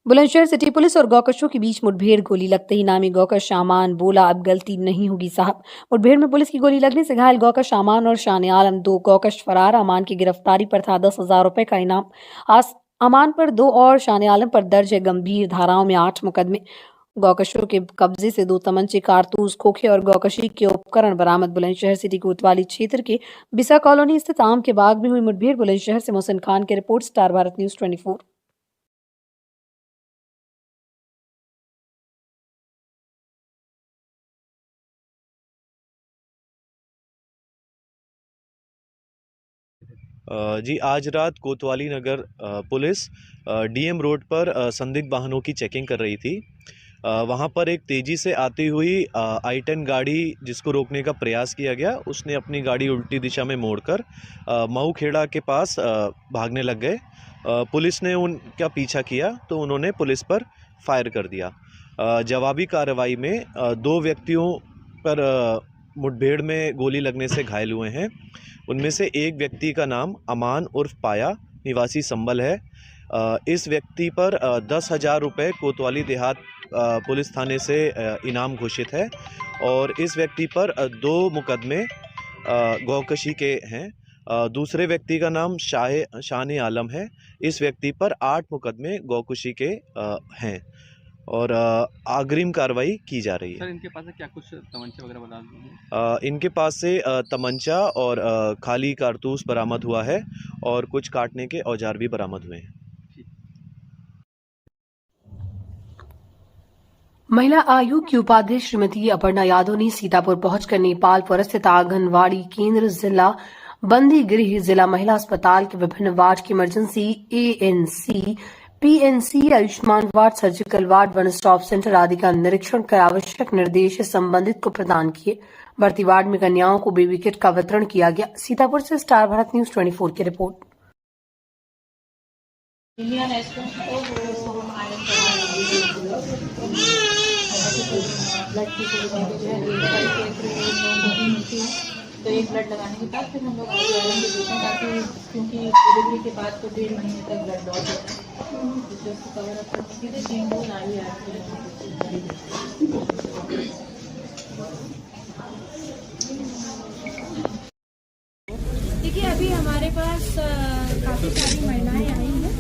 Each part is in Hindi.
बुलंदशहर सिटी पुलिस और गौकशों के बीच मुठभेड़। गोली लगते ही नामी गौकश शामान बोला, अब गलती नहीं होगी साहब। मुठभेड़ में पुलिस की गोली लगने से घायल गौकश शामान और शान आलम, 2 गौकश फरार। अमान की गिरफ्तारी पर था 10,000 रुपए का इनाम। अमान पर 2 और शान आलम पर दर्ज है गंभीर धाराओं में 8 मुकदमे। गौकशों के कब्जे से 2 तमंचे, कारतूस, खोखे और गौकशी के उपकरण बरामद। बुलंदशहर सिटी कोतवाली क्षेत्र के बिसा कॉलोनी स्थित आम के बाग में हुई मुठभेड़। बुलंदशहर से मोहसिन खान की रिपोर्ट, स्टार भारत न्यूज 24। जी, आज रात कोतवाली नगर पुलिस डीएम रोड पर संदिग्ध वाहनों की चेकिंग कर रही थी। वहाँ पर एक तेज़ी से आती हुई i10 गाड़ी, जिसको रोकने का प्रयास किया गया, उसने अपनी गाड़ी उल्टी दिशा में मोड़कर मऊ खेड़ा के पास भागने लग गए। पुलिस ने उनका पीछा किया तो उन्होंने पुलिस पर फायर कर दिया। जवाबी कार्रवाई में 2 व्यक्तियों पर मुठभेड़ में गोली लगने से घायल हुए हैं। उनमें से एक व्यक्ति का नाम अमान उर्फ पाया, निवासी संभल है। इस व्यक्ति पर 10,000 रुपये कोतवाली देहात पुलिस थाने से इनाम घोषित है और इस व्यक्ति पर 2 मुकदमे गौकशी के हैं। दूसरे व्यक्ति का नाम शान आलम है। इस व्यक्ति पर 8 मुकदमे गौकशी के हैं और अग्रिम कार्रवाई की जा रही है। सर, इनके पास से क्या कुछ तमंचे वगैरह बता दीजिए? इनके पास से तमंचा और खाली कारतूस बरामद हुआ है और कुछ काटने के औजार भी बरामद हुए हैं। महिला आयोग की उपाध्यक्ष श्रीमती अपर्णा यादव ने सीतापुर पहुंचकर नेपालपुर स्थित आंगनवाड़ी केंद्र, जिला बंदी गृह, जिला महिला अस्पताल के विभिन्न वार्ड की emergency, ANC, PNC, Ayushman ward, surgical ward, one stop centre आदि का निरीक्षण कर आवश्यक निर्देश संबंधित को प्रदान किए। भर्ती वार्ड में कन्याओं को बेबी किट का वितरण किया गया। सीतापुर से स्टार भारत न्यूज 24 की रिपोर्ट। तो एक ब्लड लगाने के बाद फिर हम लोग आयरन भी देते हैं, ताकि क्योंकि डिलीवरी के बाद तो 1.5 महीने तक ब्लड लॉस होता है, जिससे उसको कवर अप करने के लिए 3 डोज देखिए, अभी हमारे पास काफ़ी सारी महिलाएं आई हैं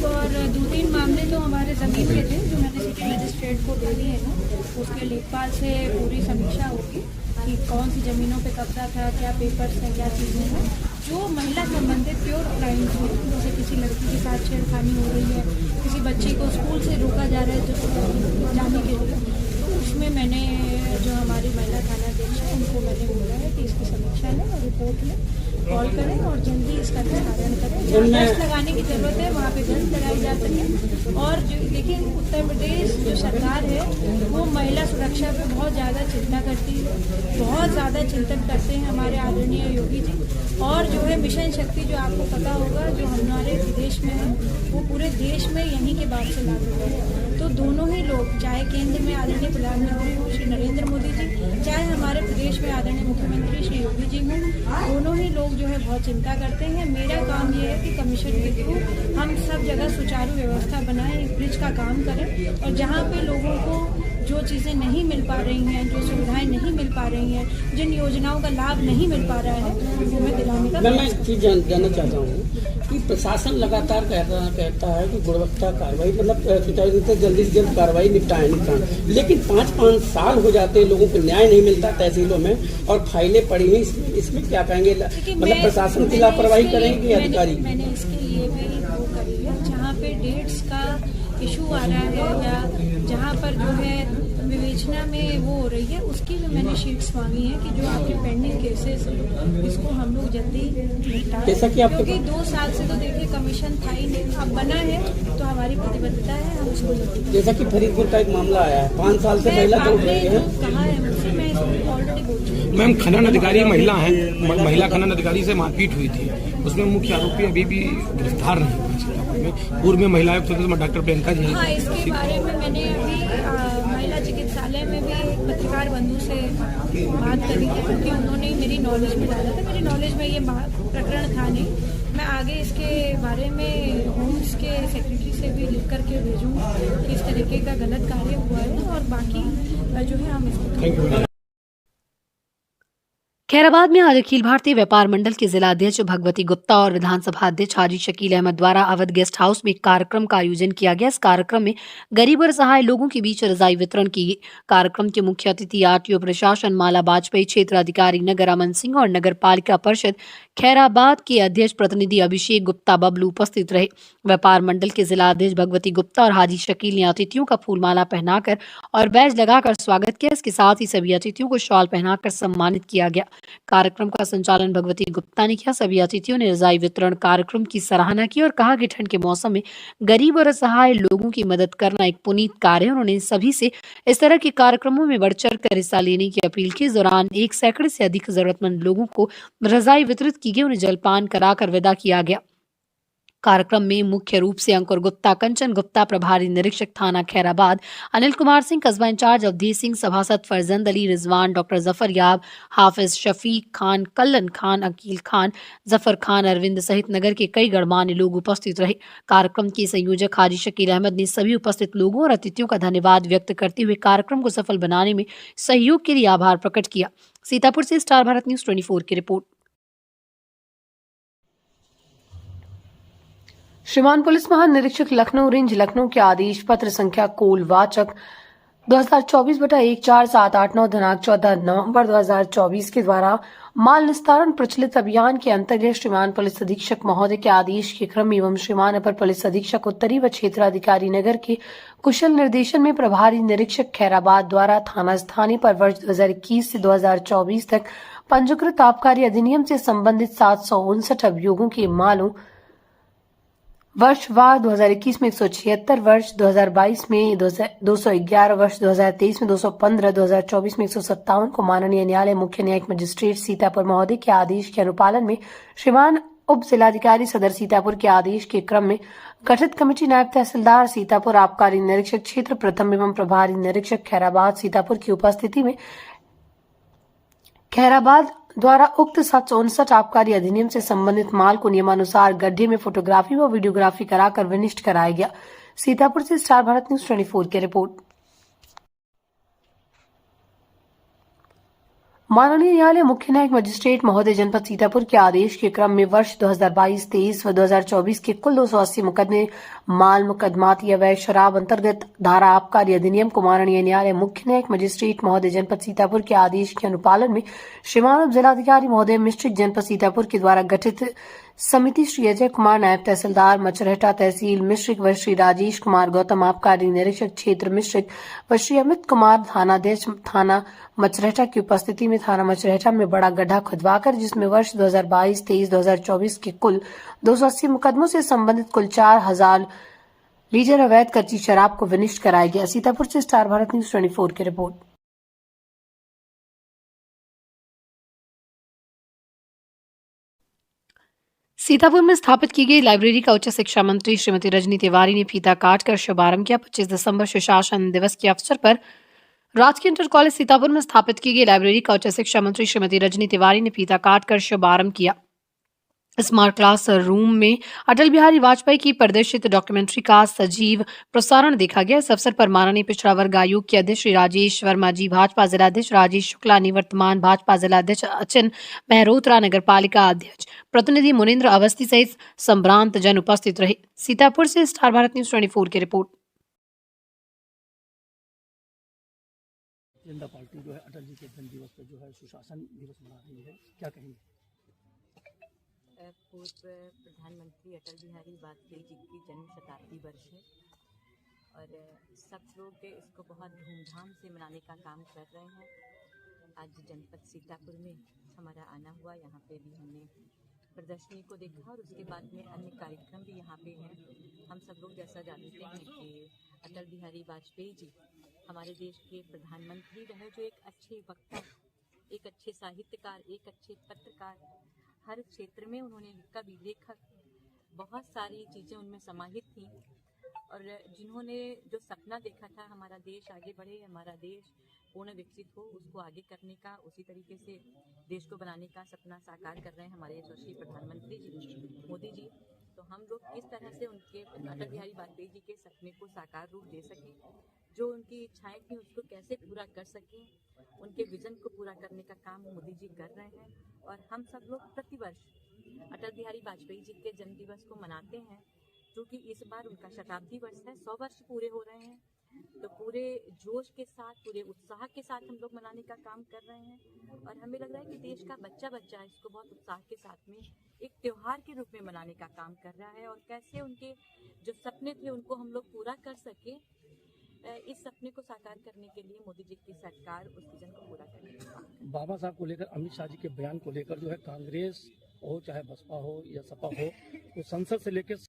और 2-3 मामले तो हमारे ज़मीन के थे, जो मैंने सिटी मजिस्ट्रेट को दे दिए हैं ना। उसके लेखपाल से पूरी समीक्षा होगी कि कौन सी ज़मीनों पे कब्जा था, क्या पेपर्स हैं, क्या चीज़ें हैं। जो महिला संबंधित प्योर क्राइम्स हैं, जैसे किसी लड़की के साथ छेड़खानी हो रही है, किसी बच्चे को स्कूल से रोका जा रहा है जो जाने के लिए, तो उसमें मैंने जो हमारी महिला थानाध्यक्ष है उनको मैंने बोला है कि इसकी समीक्षा लें और रिपोर्ट लें, कॉल करें और जल्दी इसका निस्तारण करें। जहाँ गश्त लगाने की ज़रूरत है वहाँ पे गश्त लगाई जा सके। और जो देखिए, उत्तर प्रदेश जो सरकार है वो महिला सुरक्षा पे बहुत ज़्यादा चिंता करती है, बहुत ज़्यादा चिंतन करते हैं हमारे आदरणीय योगी जी। और जो है मिशन शक्ति, जो आपको पता होगा, जो हमारे विदेश में है, वो पूरे देश में यहीं के बाद से लागू है। तो दोनों ही लोग, चाहे केंद्र में आदरणीय प्रधानमंत्री हो श्री नरेंद्र मोदी जी, चाहे हमारे प्रदेश में आदरणीय मुख्यमंत्री श्री योगी जी हों, दोनों ही लोग जो है बहुत चिंता करते हैं। मेरा काम ये है कि कमीशन के थ्रू हम सब जगह सुचारू व्यवस्था बनाएं, इस ब्रिज का काम करें और जहाँ पे लोगों को जो चीज़ें नहीं मिल पा रही हैं, जो सुविधाएं नहीं मिल पा रही हैं, जिन योजनाओं का लाभ नहीं मिल पा रहा है, वो मैं दिलाने का। मैं एक चीज़ जानना चाहता हूँ कि प्रशासन लगातार कहता है कि गुणवत्ता कार्रवाई, मतलब सुचारू रूप से जल्दी से जल्द कार्रवाई निपटाएं, लेकिन 5-5 साल हो जाते हैं, लोगों को न्याय नहीं मिलता तहसीलों में और फाइलें पड़ी हैं। इसमें क्या कहेंगे, मतलब प्रशासन की लापरवाही करेंगे अधिकारी? मैंने इसके लिए भी वो करी है, जहाँ पे डेट्स का इशू आ रहा है या जहाँ पर जो है विवेचना में वो हो रही है, उसकी भी मैंने शीट्स मांगी है कि जो आपके पेंडिंग केसेस हैं इसको हम लोग जल्दी निपटाएं। जैसा कि क्योंकि 2 साल से तो देखिए कमीशन था ही नहीं, अब बना है तो हमारी प्रतिबद्धता है हम उसको जल्दी। जैसा कि फरीदपुर का एक मामला आया है, 5 साल से महिला दौड़ रही है। कहा है मुझसे, मैं इसको ऑलरेडी बोल चुकी हूँ। मैम, खनन अधिकारी महिला हैं, महिला खनन अधिकारी से मारपीट हुई थी, उसमें मुख्य आरोपी अभी भी गिरफ्तार नहीं हुए। पूर्व में महिला आयुक्त डॉक्टर प्रियंका जी। हाँ, इसके बारे में मैंने अभी महिला चिकित्सालय में भी पत्रकार बंधु से बात करी थी, क्योंकि उन्होंने मेरी नॉलेज में डाला था। मेरी नॉलेज में ये प्रकरण था नहीं। मैं आगे इसके बारे में होम्स के सेक्रेटरी से भी लिख करके भेजूंगी कि इस तरीके का गलत कार्य हुआ है और बाकी जो है हम इसको थैंक यू। खैराबाद में आज अखिल भारतीय व्यापार मंडल के जिला अध्यक्ष भगवती गुप्ता और विधानसभा अध्यक्ष हाजी शकील अहमद द्वारा अवध गेस्ट हाउस में एक कार्यक्रम का आयोजन किया गया। इस कार्यक्रम में गरीब और असहाय लोगों के बीच रजाई वितरण की गई। कार्यक्रम के मुख्य अतिथि आरटीओ प्रशासन माला वाजपेयी, क्षेत्र अधिकारी नगर अमन सिंह और नगर पालिका परिषद खैराबाद के अध्यक्ष प्रतिनिधि अभिषेक गुप्ता बबलू उपस्थित रहे। व्यापार मंडल के जिला अध्यक्ष भगवती गुप्ता और हाजी शकील ने अतिथियों का फूलमाला पहनाकर और बैज लगाकर स्वागत किया। इसके साथ ही सभी अतिथियों को शॉल पहनाकर सम्मानित किया गया। कार्यक्रम का संचालन भगवती गुप्ता ने किया। सभी अतिथियों ने रजाई वितरण कार्यक्रम की सराहना की और कहा कि ठंड के मौसम में गरीब और असहाय लोगों की मदद करना एक पुनीत कार्य है। उन्होंने सभी से इस तरह के कार्यक्रमों में बढ़ चढ़ कर हिस्सा लेने की अपील की। इस दौरान 1 सैकड़े से अधिक जरूरतमंद लोगों को रजाई वितरित की गई, उन्हें जलपान कराकर विदा किया गया। कार्यक्रम में मुख्य रूप से अंकुर गुप्ता, कंचन गुप्ता प्रभारी निरीक्षक थाना खैराबाद, अनिल कुमार सिंह कस्बा इंचार्ज, अवधेश सिंह सभासद, फरजंद अली, रिजवान, डॉक्टर जफर याब, हाफिज, शफीक खान, कल्लन खान, अकील खान, जफर खान, अरविंद सहित नगर के कई गणमान्य लोग उपस्थित रहे। कार्यक्रम के संयोजक हाजी शकील अहमद ने सभी उपस्थित लोगों और अतिथियों का धन्यवाद व्यक्त करते हुए कार्यक्रम को सफल बनाने में सहयोग के लिए आभार प्रकट किया। सीतापुर से स्टार भारत न्यूज 24 की रिपोर्ट। श्रीमान पुलिस महानिरीक्षक लखनऊ रेंज लखनऊ के आदेश पत्र संख्या कोलवाचक 2024/14789 दिनांक 14 नवंबर 2024 के द्वारा माल निस्तारण प्रचलित अभियान के अंतर्गत श्रीमान पुलिस अधीक्षक महोदय के आदेश के क्रम एवं श्रीमान अपर पुलिस अधीक्षक उत्तरी व क्षेत्र अधिकारी नगर के कुशल निर्देशन में प्रभारी निरीक्षक खैराबाद द्वारा थाना स्थानीय पर वर्ष 2021 से 2024 तक पंजीकृत आबकारी अधिनियम से संबंधित 759 अभियोगों के मालों वर्षवार 2021 में 176, वर्ष 2022 में 211, वर्ष 2023 में 215, 2024 में 157 को माननीय न्यायालय मुख्य न्यायिक मजिस्ट्रेट सीतापुर महोदय के आदेश के अनुपालन में श्रीमान उप जिलाधिकारी सदर सीतापुर के आदेश के क्रम में गठित कमेटी नायब तहसीलदार सीतापुर, आबकारी निरीक्षक क्षेत्र प्रथम एवं प्रभारी निरीक्षक खैराबाद सीतापुर की उपस्थिति में खैराबाद द्वारा उक्त 759 आबकारी अधिनियम से संबंधित माल को नियमानुसार गड्ढे में फोटोग्राफी व वीडियोग्राफी कराकर विनिष्ट कराया गया। सीतापुर से स्टार भारत न्यूज 24 की रिपोर्ट। माननीय न्यायालय मुख्य न्यायिक मजिस्ट्रेट महोदय जनपद सीतापुर के आदेश के क्रम में वर्ष 2022-23 व 2024 के कुल 280 मुकदमे माल मुकदमात या वैध शराब अंतर्गत धारा आबकारी अधिनियम को माननीय न्यायालय मुख्य न्यायिक मजिस्ट्रेट महोदय जनपद सीतापुर के आदेश के अनुपालन में श्रीमान जिलाधिकारी महोदय मिश्रिक जनपद सीतापुर के द्वारा गठित समिति श्री अजय कुमार नायब तहसीलदार मचरहटा तहसील मिश्रिक व श्री राजेश कुमार गौतम आबकारी निरीक्षक क्षेत्र मिश्रिक व श्री अमित कुमार थानाध्यक्ष थाना मचरहटा की उपस्थिति में थाना मचरहटा में बड़ा गड्ढा खुदवाकर जिसमें वर्ष 2022-23 2024 के कुल 280 मुकदमों से संबंधित कुल 4000 लीटर अवैध कच्ची शराब को विनिष्ट कराया गया। सीतापुर से स्टार भारत न्यूज 24 की रिपोर्ट। सीतापुर में स्थापित की गई लाइब्रेरी का उच्च शिक्षा मंत्री श्रीमती रजनी तिवारी ने फीता काटकर शुभारंभ किया। 25 दिसंबर सुशासन दिवस के अवसर पर राजकीय इंटर कॉलेज सीतापुर में स्थापित की गई लाइब्रेरी का उच्च शिक्षा मंत्री श्रीमती रजनी तिवारी ने फीता काटकर शुभारंभ किया। स्मार्ट क्लास रूम में अटल बिहारी वाजपेयी की प्रदर्शित डॉक्यूमेंट्री का सजीव प्रसारण देखा गया। इस अवसर पर माननीय पिछड़ा वर्ग आयोग के अध्यक्ष श्री राजेश वर्मा जी, भाजपा जिलाध्यक्ष राजेश शुक्ला, निवर्तमान भाजपा जिलाध्यक्ष अचिन मेहरोत्रा, नगर पालिका अध्यक्ष प्रतिनिधि मुनिंद्र अवस्थी सहित संभ्रांत जन उपस्थित रहे। सीतापुर से स्टार भारत न्यूज 24 की रिपोर्ट। जनता पार्टी जो है अटल जी के जन्म दिवस पर जो है सुशासन दिवस मना रही है, क्या कहेंगे? पूर्व प्रधानमंत्री अटल बिहारी वाजपेयी जी की जन्म शताब्दी वर्ष है और सब लोग इसको बहुत धूमधाम से मनाने का काम कर रहे हैं। आज जनपद सीतापुर में हमारा आना हुआ, यहाँ पे भी हमने प्रदर्शनी को देखा और उसके बाद में अन्य कार्यक्रम भी यहाँ पे हैं। हम सब लोग जैसा जानते हैं कि अटल बिहारी वाजपेयी जी हमारे देश के प्रधानमंत्री रहे, जो एक अच्छे वक्ता, एक अच्छे साहित्यकार, एक अच्छे पत्रकार, हर क्षेत्र में उन्होंने कवि, लेखक, बहुत सारी चीज़ें उनमें समाहित थी और जिन्होंने जो सपना देखा था हमारा देश आगे बढ़े, हमारा देश पूर्ण विकसित हो, उसको आगे करने का, उसी तरीके से देश को बनाने का सपना साकार कर रहे हैं हमारे यशस्वी प्रधानमंत्री जी मोदी जी। तो तो हम लोग किस तरह से उनके अटल बिहारी वाजपेयी जी के सपने को साकार रूप दे सकें, जो उनकी इच्छाएं थी उसको कैसे पूरा कर सकें, उनके विजन को पूरा करने का काम मोदी जी कर रहे हैं। और हम सब लोग प्रतिवर्ष अटल बिहारी वाजपेयी जी के जन्म दिवस को मनाते हैं, क्योंकि इस बार उनका शताब्दी वर्ष है, 100 वर्ष पूरे हो रहे हैं। तो पूरे जोश के साथ, पूरे उत्साह के साथ हम लोग मनाने का काम कर रहे हैं। और हमें लग रहा है कि देश का बच्चा बच्चा इसको बहुत उत्साह के साथ में एक त्योहार के रूप में मनाने का काम कर रहा है। और कैसे उनके जो सपने थे उनको हम लोग पूरा कर सके, इस सपने को साकार करने के लिए मोदी जी की सरकार उस विजन को पूरा करने का काम कर रही है। बाबा साहब को लेकर, अमित शाह जी के बयान को लेकर जो है कांग्रेस हो चाहे बसपा हो या सपा हो, तो संसद से लेकर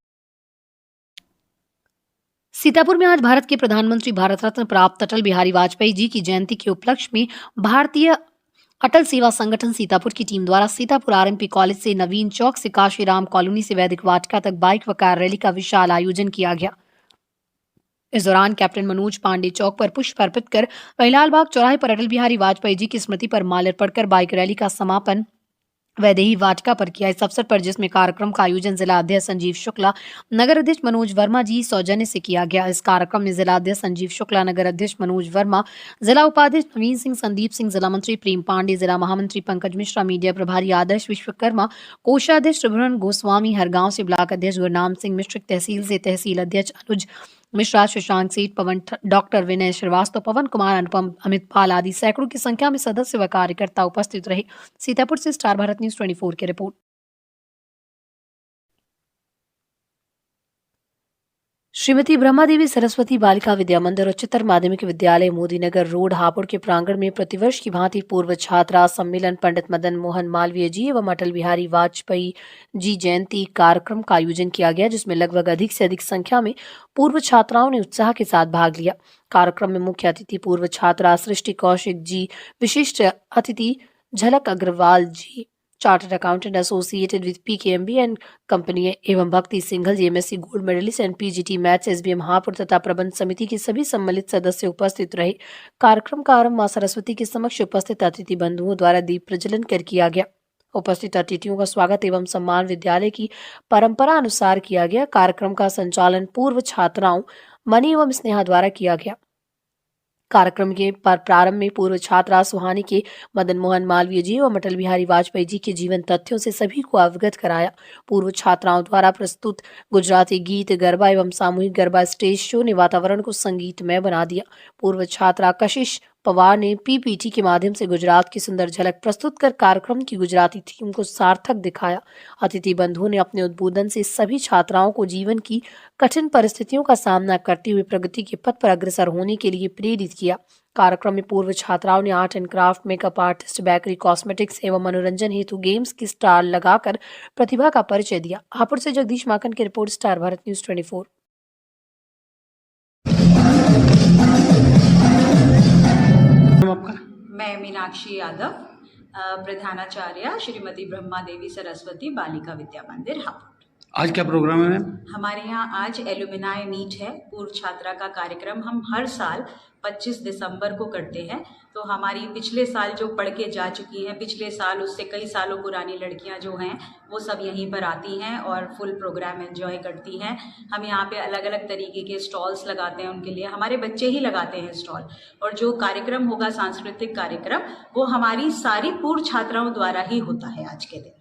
सीतापुर में आज भारत के प्रधानमंत्री भारत रत्न प्राप्त अटल बिहारी वाजपेयी जी की जयंती के उपलक्ष्य में भारतीय अटल सेवा संगठन सीतापुर की टीम द्वारा सीतापुर आरएनपी कॉलेज से नवीन चौक से काशीराम कॉलोनी से वैदिक वाटिका तक बाइक व कार रैली का विशाल आयोजन किया गया। इस दौरान कैप्टन मनोज पांडे चौक पर पुष्प अर्पित कर वहीलाल बाग चौराहे पर अटल बिहारी वाजपेयी जी की स्मृति पर माल्यार्पण कर बाइक रैली का समापन वैदेही वाटिका पर किया। इस अवसर पर जिसमें कार्यक्रम का आयोजन जिला अध्यक्ष संजीव शुक्ला, नगर अध्यक्ष मनोज वर्मा जी सौजन्य से किया गया। इस कार्यक्रम में जिला अध्यक्ष संजीव शुक्ला, नगर अध्यक्ष मनोज वर्मा, जिला उपाध्यक्ष नवीन सिंह, संदीप सिंह, जिला मंत्री प्रेम पांडे, जिला महामंत्री पंकज मिश्रा, मीडिया प्रभारी आदर्श विश्वकर्मा, कोषाध्यक्ष त्रिभुवन गोस्वामी, हरगांव से ब्लॉक अध्यक्ष गुरनाम सिंह, मिश्रिक तहसील से तहसील अध्यक्ष अनुज मिश्रा, शशांक सेठ, पवन, डॉक्टर विनय श्रीवास्तव, पवन कुमार, अनुपम, अमित पाल आदि सैकड़ों की संख्या में सदस्य व कार्यकर्ता उपस्थित रहे। सीतापुर से स्टार भारत न्यूज 24 की रिपोर्ट। श्रीमती ब्रह्मा देवी सरस्वती बालिका विद्या मंदिर उच्चतर माध्यमिक विद्यालय मोदीनगर रोड हापुड़ के प्रांगण में प्रतिवर्ष की भांति पूर्व छात्रा सम्मेलन पंडित मदन मोहन मालवीय जी एवं अटल बिहारी वाजपेयी जी जयंती कार्यक्रम का आयोजन किया गया, जिसमें लगभग अधिक से अधिक संख्या में पूर्व छात्राओं ने उत्साह के साथ भाग लिया। कार्यक्रम में मुख्य अतिथि पूर्व छात्रा सृष्टि कौशिक जी, विशिष्ट अतिथि Jhalak Agrawal ji, chartered accountant associated with PKMB and company एवं Bhakti Singhal ji, MSc gold medalist and PGT maths SBM Hapur तथा प्रबंध समिति के सभी सम्मिलित सदस्य उपस्थित रहे। कार्यक्रम का आरंभ मां सरस्वती के समक्ष उपस्थित अतिथि बंधुओं द्वारा दीप प्रज्वलन कर किया गया। उपस्थित अतिथियों का स्वागत एवं सम्मान विद्यालय की परंपरा अनुसार किया गया। कार्यक्रम का संचालन पूर्व छात्राओं मनी एवं स्नेहा द्वारा किया गया। कार्यक्रम के प्रारंभ में पूर्व छात्रा सुहानी के मदन मोहन मालवीय जी एवं अटल बिहारी वाजपेयी जी के जीवन तथ्यों से सभी को अवगत कराया। पूर्व छात्राओं द्वारा प्रस्तुत गुजराती गीत, गरबा एवं सामूहिक गरबा स्टेज शो ने वातावरण को संगीतमय बना दिया। पूर्व छात्रा कशिश पवार ने पीपीटी के माध्यम से गुजरात की सुंदर झलक प्रस्तुत कर कार्यक्रम की गुजराती थीम को सार्थक दिखाया। अतिथि बंधुओं ने अपने उद्बोधन से सभी छात्राओं को जीवन की कठिन परिस्थितियों का सामना करते हुए प्रगति के पथ पर अग्रसर होने के लिए प्रेरित किया। कार्यक्रम में पूर्व छात्राओं ने art and craft, makeup artist, bakery, cosmetics एवं मनोरंजन हेतु गेम्स की स्टाल लगाकर प्रतिभा का परिचय दिया। हापुड़ से जगदीश माकन की रिपोर्ट, स्टार भारत न्यूज 24। आपका? मैं मीनाक्षी यादव, प्रधानाचार्य श्रीमती ब्रह्मा देवी सरस्वती बालिका विद्या मंदिर हापुड़। आज क्या प्रोग्राम है मैम? हमारे यहाँ आज एलुमिनाई मीट है, पूर्व छात्रा का कार्यक्रम हम हर साल 25 दिसंबर को करते हैं। तो हमारी पिछले साल जो पढ़ के जा चुकी हैं, पिछले साल उससे कई सालों पुरानी लड़कियां जो हैं वो सब यहीं पर आती हैं और फुल प्रोग्राम एंजॉय करती हैं। हम यहाँ पे अलग अलग तरीके के स्टॉल्स लगाते हैं उनके लिए, हमारे बच्चे ही लगाते हैं स्टॉल। और जो कार्यक्रम होगा सांस्कृतिक कार्यक्रम, वो हमारी सारी पूर्व छात्राओं द्वारा ही होता है आज के दिन।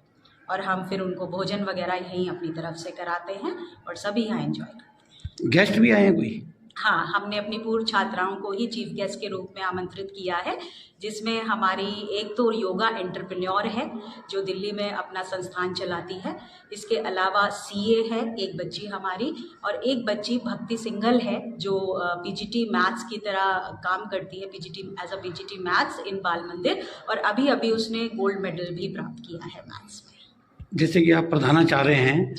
और हम फिर उनको भोजन वगैरह यहीं अपनी तरफ से कराते हैं और सभी यहाँ एंजॉय करते हैं। गेस्ट भी आए हैं कोई? हाँ, हमने अपनी पूर्व छात्राओं को ही चीफ गेस्ट के रूप में आमंत्रित किया है, जिसमें हमारी एक तो योगा एंटरप्रेन्योर है जो दिल्ली में अपना संस्थान चलाती है। इसके अलावा सीए है एक बच्ची हमारी, और एक बच्ची भक्ति सिंघल है जो पीजीटी मैथ्स की तरह काम करती है, PGT as a PGT maths in Bal Mandir, और अभी अभी उसने गोल्ड मेडल भी प्राप्त किया है मैथ्स में। जैसे कि आप प्रधानाचार्य हैं,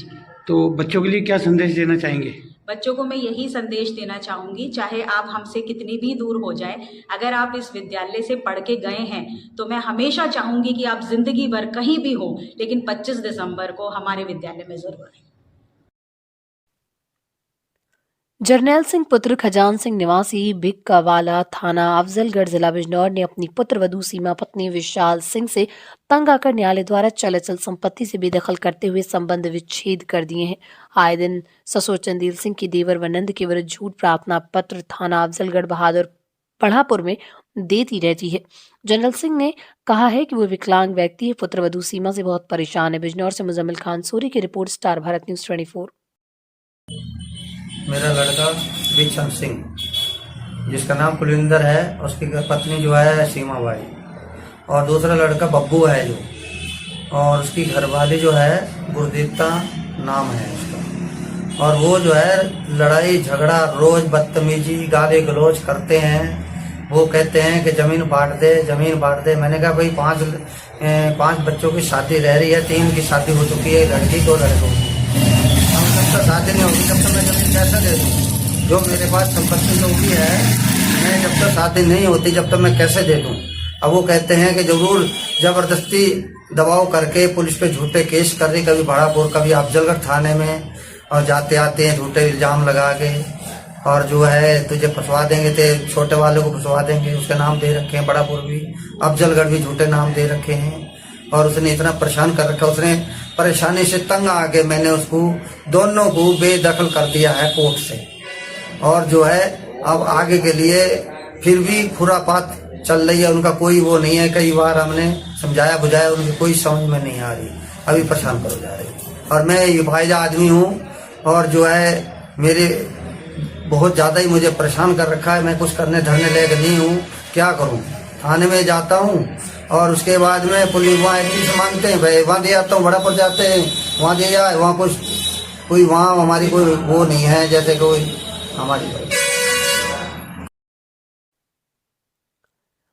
तो बच्चों के लिए क्या संदेश देना चाहेंगे? बच्चों को मैं यही संदेश देना चाहूँगी, चाहे आप हमसे कितनी भी दूर हो जाए, अगर आप इस विद्यालय से पढ़ के गए हैं तो मैं हमेशा चाहूँगी कि आप जिंदगी भर कहीं भी हो, लेकिन 25 दिसंबर को हमारे विद्यालय में जरूर आए। जरनैल सिंह पुत्र खजान सिंह निवासी भिक्कावाला थाना अफजलगढ़ जिला बिजनौर ने अपनी पुत्रवधू सीमा पत्नी विशाल सिंह से तंग आकर न्यायालय द्वारा चल संपत्ति से बेदखल करते हुए संबंध विच्छेद कर दिए हैं। आए दिन ससुर चंदेल सिंह की देवर व नंद के विरुद्ध झूठ प्रार्थना पत्र थाना अफजलगढ़ बहादुर पढ़ापुर में देती रहती है। जनरल सिंह ने कहा है कि वो विकलांग व्यक्ति है, पुत्रवधू सीमा से बहुत परेशान है। बिजनौर से मुजम्मिल खान सूरी की रिपोर्ट, स्टार भारत न्यूज 24। मेरा लड़का बिक्शम सिंह, जिसका नाम कुलिंदर है, उसकी पत्नी जो है सीमा बाई, और दूसरा लड़का बब्बू है जो, और उसकी घरवाली जो है गुरदीप्ता नाम है उसका। और वो जो है लड़ाई झगड़ा रोज बदतमीजी गाली गलौज करते हैं। वो कहते हैं कि जमीन बांट दे, जमीन बांट दे। मैंने कहा भाई पांच बच्चों की शादी रह रही है, 3 की शादी हो चुकी है, लड़की 2 लड़कों की। जब तक शादी नहीं होगी तब तक मैं जमीन कैसे दे दूँ? जो मेरे पास संपत्ति जो भी है, मैं जब तक शादी नहीं होती जब तक मैं कैसे दे दूँ? अब वो कहते हैं कि जरूर जबरदस्ती दबाव करके पुलिस पे झूठे केस कर रही, कभी बड़ापुर कभी अफजलगढ़ थाने में, और जाते आते हैं झूठे इल्जाम लगा के, और जो है तुझे फंसवा देंगे, ते छोटे वाले को फंसवा देंगे। उसके नाम दे रखे हैं, बड़ापुर भी अफजलगढ़ भी झूठे नाम दे रखे हैं। और उसने इतना परेशान कर रखा, उसने परेशानी से तंग आके मैंने उसको दोनों को बेदखल कर दिया है कोर्ट से। और जो है अब आगे के लिए फिर भी खुरापात चल रही है, उनका कोई वो नहीं है। कई बार हमने समझाया बुझाया, उनकी कोई समझ में नहीं आ रही, अभी परेशान कर जा रही। और मैं ये भाईजा आदमी हूँ, और जो है मेरे बहुत ज्यादा ही मुझे परेशान कर रखा है। मैं कुछ करने धरने लायक नहीं हूँ, क्या करूँ? थाने में जाता हूँ और उसके बाद में पुलिस वहाँ एडमिशन मांगते हैं, भाई वहाँ दे आता हूँ, बड़ापुर जाते हैं वहाँ दे जाए, वहाँ कुछ कोई वहाँ हमारी कोई वो नहीं है, जैसे कोई हमारी।